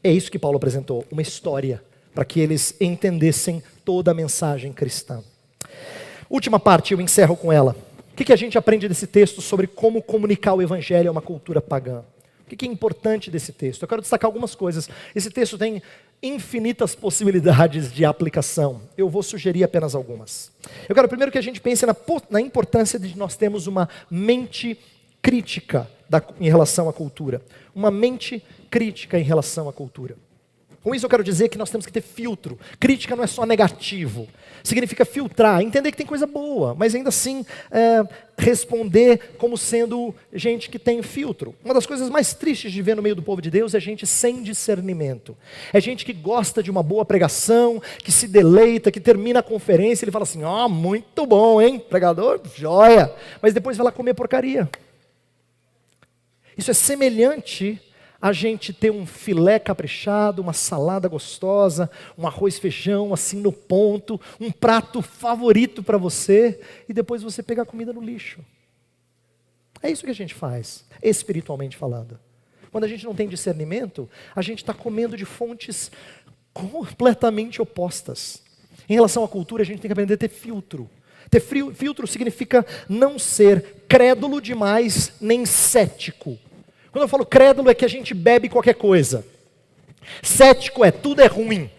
É isso que Paulo apresentou, uma história, para que eles entendessem toda a mensagem cristã. Última parte, eu encerro com ela. O que a gente aprende desse texto sobre como comunicar o evangelho a uma cultura pagã? O que é importante desse texto? Eu quero destacar algumas coisas. Esse texto tem infinitas possibilidades de aplicação. Eu vou sugerir apenas algumas. Eu quero primeiro que a gente pense na importância de nós termos uma mente crítica em relação à cultura. Uma mente crítica em relação à cultura. Com isso eu quero dizer que nós temos que ter filtro. Crítica não é só negativo. Significa filtrar, entender que tem coisa boa, mas ainda assim responder como sendo gente que tem filtro. Uma das coisas mais tristes de ver no meio do povo de Deus é gente sem discernimento. É gente que gosta de uma boa pregação, que se deleita, que termina a conferência e ele fala assim, muito bom, hein, pregador, joia. Mas depois vai lá comer porcaria. Isso é semelhante a gente ter um filé caprichado, uma salada gostosa, um arroz e feijão assim no ponto, um prato favorito para você, e depois você pegar a comida no lixo. É isso que a gente faz, espiritualmente falando. Quando a gente não tem discernimento, a gente está comendo de fontes completamente opostas. Em relação à cultura, a gente tem que aprender a ter filtro. Ter filtro significa não ser crédulo demais, nem cético. Quando eu falo crédulo é que a gente bebe qualquer coisa. Cético é tudo é ruim.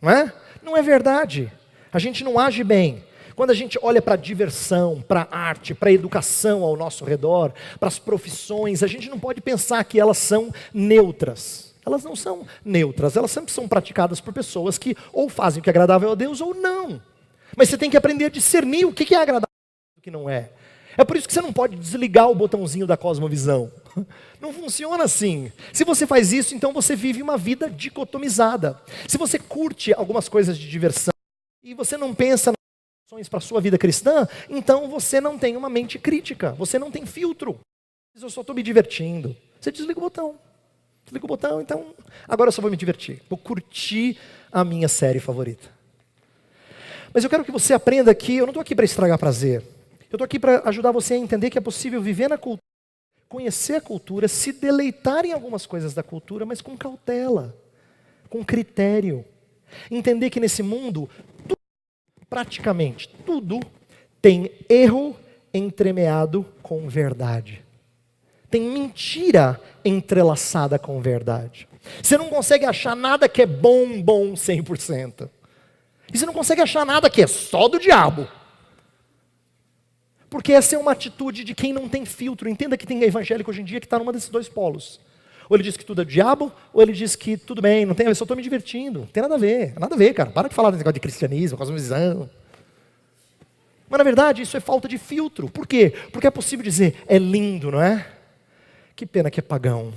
Não é? Não é verdade. A gente não age bem. Quando a gente olha para a diversão, para a arte, para a educação ao nosso redor, para as profissões, a gente não pode pensar que elas são neutras. Elas não são neutras, elas sempre são praticadas por pessoas que ou fazem o que é agradável a Deus ou não. Mas você tem que aprender a discernir o que é agradável e o que não é. É por isso que você não pode desligar o botãozinho da cosmovisão. Não funciona assim. Se você faz isso, então você vive uma vida dicotomizada. Se você curte algumas coisas de diversão e você não pensa nas opções para a sua vida cristã, então você não tem uma mente crítica, você não tem filtro. Eu só estou me divertindo. Você desliga o botão. Desliga o botão, então agora eu só vou me divertir. Vou curtir a minha série favorita. Mas eu quero que você aprenda que eu não estou aqui para estragar prazer. Eu estou aqui para ajudar você a entender que é possível viver na cultura, conhecer a cultura, se deleitar em algumas coisas da cultura, mas com cautela, com critério. Entender que nesse mundo, praticamente tudo tem erro entremeado com verdade. Tem mentira entrelaçada com verdade. Você não consegue achar nada que é bom 100%. E você não consegue achar nada que é só do diabo. Porque essa é uma atitude de quem não tem filtro. Entenda que tem evangélico hoje em dia que está numa desses dois polos. Ou ele diz que tudo é do diabo, ou ele diz que tudo bem, não tem, eu só estou me divertindo. Não tem nada a ver, cara. Para de falar desse negócio de cristianismo, cosmovisão. Mas na verdade isso é falta de filtro. Por quê? Porque é possível dizer, é lindo, não é? Que pena que é pagão.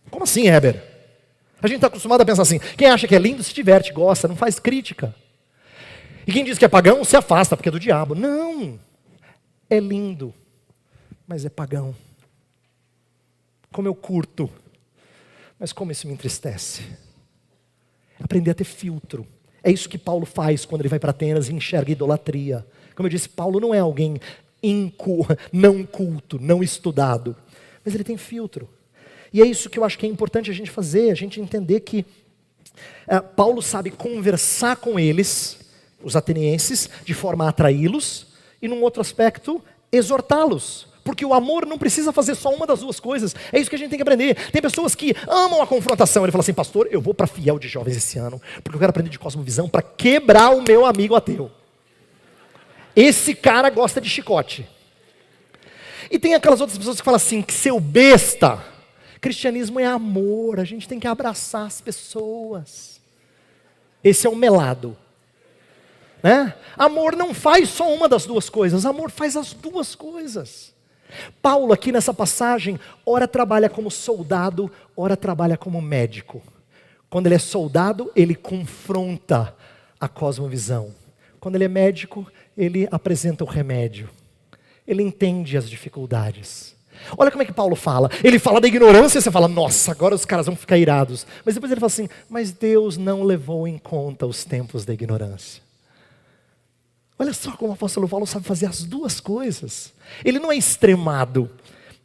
Como assim, Heber? A gente está acostumado a pensar assim, quem acha que é lindo se diverte, gosta, não faz crítica. E quem diz que é pagão se afasta, porque é do diabo. Não, é lindo, mas é pagão. Como eu curto, mas como isso me entristece. Aprender a ter filtro. É isso que Paulo faz quando ele vai para Atenas e enxerga idolatria. Como eu disse, Paulo não é alguém não culto, não estudado, mas ele tem filtro. E é isso que eu acho que é importante a gente fazer, a gente entender que Paulo sabe conversar com eles, os atenienses, de forma a atraí-los, e num outro aspecto, exortá-los. Porque o amor não precisa fazer só uma das duas coisas. É isso que a gente tem que aprender. Tem pessoas que amam a confrontação. Ele fala assim, pastor, eu vou para Fiel de Jovens esse ano, porque eu quero aprender de cosmovisão para quebrar o meu amigo ateu. Esse cara gosta de chicote. E tem aquelas outras pessoas que falam assim, que seu besta. Cristianismo é amor, a gente tem que abraçar as pessoas. Esse é o melado. Né? Amor não faz só uma das duas coisas, amor faz as duas coisas. Paulo aqui nessa passagem, ora trabalha como soldado, ora trabalha como médico. Quando ele é soldado, ele confronta a cosmovisão. Quando ele é médico, ele apresenta o remédio. Ele entende as dificuldades. Olha como é que Paulo fala. Ele fala da ignorância, você fala, nossa, agora os caras vão ficar irados. Mas depois ele fala assim, mas Deus não levou em conta os tempos da ignorância. Olha só como o apóstolo Paulo sabe fazer as duas coisas. Ele não é extremado.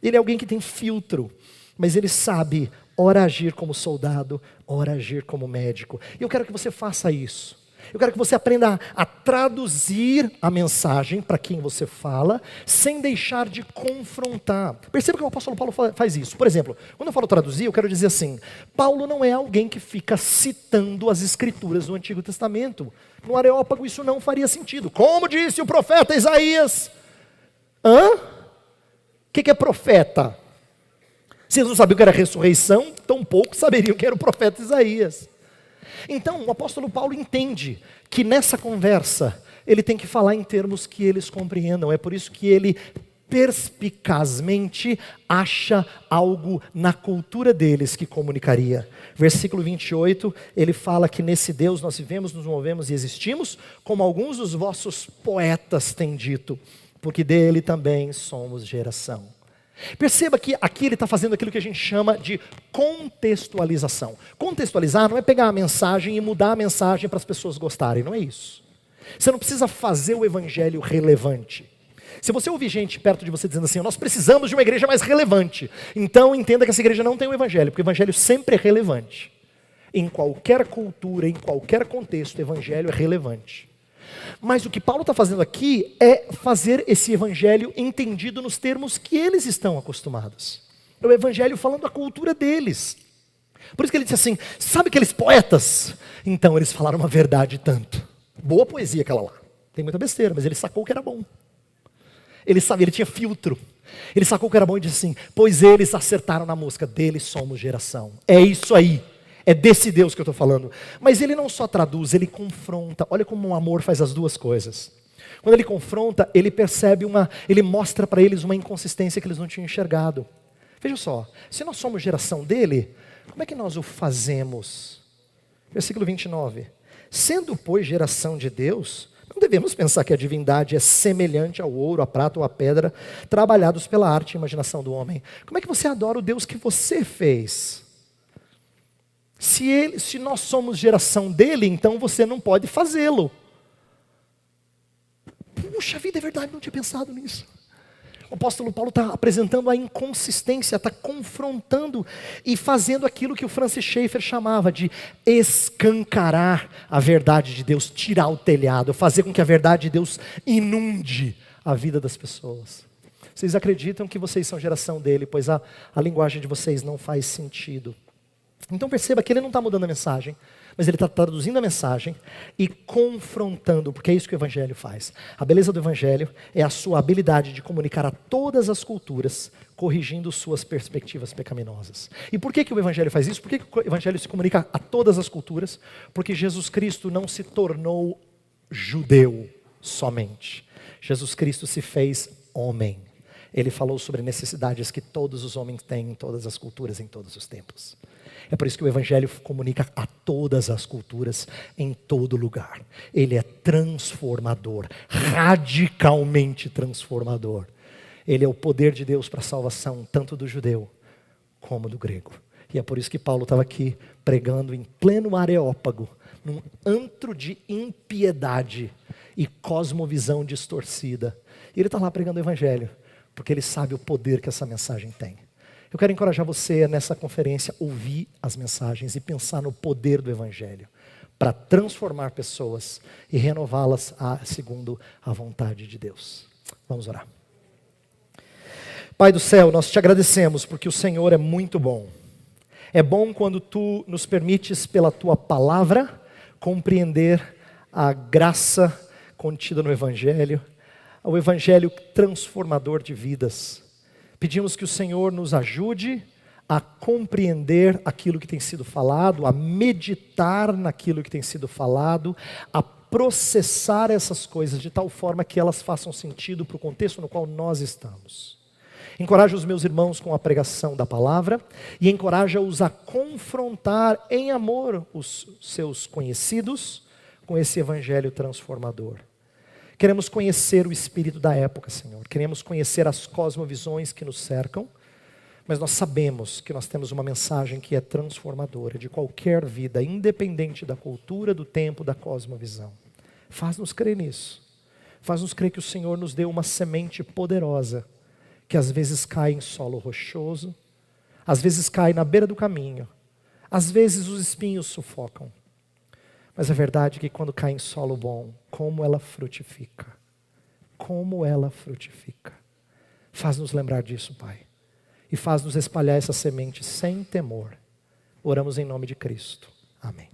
Ele é alguém que tem filtro. Mas ele sabe, ora agir como soldado, ora agir como médico. E eu quero que você faça isso. Eu quero que você aprenda a traduzir a mensagem para quem você fala, sem deixar de confrontar. Perceba que o apóstolo Paulo faz isso. Por exemplo, quando eu falo traduzir, eu quero dizer assim, Paulo não é alguém que fica citando as escrituras do Antigo Testamento. No Areópago isso não faria sentido. Como disse o profeta Isaías? O que é profeta? Se eles não sabiam o que era ressurreição, tão pouco saberiam que era o profeta Isaías. Então, o apóstolo Paulo entende que nessa conversa, ele tem que falar em termos que eles compreendam. É por isso que ele perspicazmente acha algo na cultura deles que comunicaria. Versículo 28, ele fala que nesse Deus nós vivemos, nos movemos e existimos, como alguns dos vossos poetas têm dito, porque dele também somos geração. Perceba que aqui ele está fazendo aquilo que a gente chama de contextualização. Contextualizar não é pegar a mensagem e mudar a mensagem para as pessoas gostarem, não é isso. Você não precisa fazer o evangelho relevante. Se você ouvir gente perto de você dizendo assim, nós precisamos de uma igreja mais relevante, então entenda que essa igreja não tem o evangelho, porque o evangelho sempre é relevante. Em qualquer cultura, em qualquer contexto, o evangelho é relevante. Mas o que Paulo está fazendo aqui é fazer esse evangelho entendido nos termos que eles estão acostumados. É o evangelho falando a cultura deles. Por isso que ele disse assim, sabe aqueles poetas? Então eles falaram uma verdade tanto. Boa poesia aquela lá. Tem muita besteira, mas ele sacou que era bom. Ele sabia, ele tinha filtro. Ele sacou que era bom e disse assim, pois eles acertaram na música, deles somos geração. É isso aí. É desse Deus que eu estou falando. Mas ele não só traduz, ele confronta. Olha como o amor faz as duas coisas. Quando ele confronta, ele percebe ele mostra para eles uma inconsistência que eles não tinham enxergado. Veja só, se nós somos geração dele, como é que nós o fazemos? Versículo 29. Sendo, pois, geração de Deus, não devemos pensar que a divindade é semelhante ao ouro, à prata ou à pedra, trabalhados pela arte e imaginação do homem. Como é que você adora o Deus que você fez? Se nós somos geração dele, então você não pode fazê-lo. Puxa vida, é verdade, não tinha pensado nisso. O apóstolo Paulo está apresentando a inconsistência, está confrontando e fazendo aquilo que o Francis Schaeffer chamava de escancarar a verdade de Deus, tirar o telhado, fazer com que a verdade de Deus inunde a vida das pessoas. Vocês acreditam que vocês são geração dele, pois a linguagem de vocês não faz sentido. Então perceba que ele não está mudando a mensagem, mas ele está traduzindo a mensagem e confrontando, porque é isso que o evangelho faz. A beleza do evangelho é a sua habilidade de comunicar a todas as culturas, corrigindo suas perspectivas pecaminosas. E por que o evangelho faz isso? Por que o evangelho se comunica a todas as culturas? Porque Jesus Cristo não se tornou judeu somente. Jesus Cristo se fez homem. Ele falou sobre necessidades que todos os homens têm em todas as culturas, em todos os tempos. É por isso que o evangelho comunica a todas as culturas, em todo lugar. Ele é transformador, radicalmente transformador. Ele é o poder de Deus para a salvação, tanto do judeu como do grego. E é por isso que Paulo estava aqui pregando em pleno Areópago, num antro de impiedade e cosmovisão distorcida. E ele está lá pregando o evangelho, porque ele sabe o poder que essa mensagem tem. Eu quero encorajar você nessa conferência a ouvir as mensagens e pensar no poder do evangelho para transformar pessoas e renová-las segundo a vontade de Deus. Vamos orar. Pai do céu, nós te agradecemos porque o Senhor é muito bom. É bom quando tu nos permites pela tua palavra compreender a graça contida no evangelho, o evangelho transformador de vidas. Pedimos que o Senhor nos ajude a compreender aquilo que tem sido falado, a meditar naquilo que tem sido falado, a processar essas coisas de tal forma que elas façam sentido para o contexto no qual nós estamos. Encoraja os meus irmãos com a pregação da palavra e encoraja-os a confrontar em amor os seus conhecidos com esse evangelho transformador. Queremos conhecer o espírito da época, Senhor. Queremos conhecer as cosmovisões que nos cercam, mas nós sabemos que nós temos uma mensagem que é transformadora de qualquer vida, independente da cultura, do tempo, da cosmovisão. Faz-nos crer nisso. Faz-nos crer que o Senhor nos deu uma semente poderosa, que às vezes cai em solo rochoso, às vezes cai na beira do caminho, às vezes os espinhos sufocam. Mas é verdade que quando cai em solo bom, como ela frutifica. Como ela frutifica. Faz-nos lembrar disso, Pai. E faz-nos espalhar essa semente sem temor. Oramos em nome de Cristo. Amém.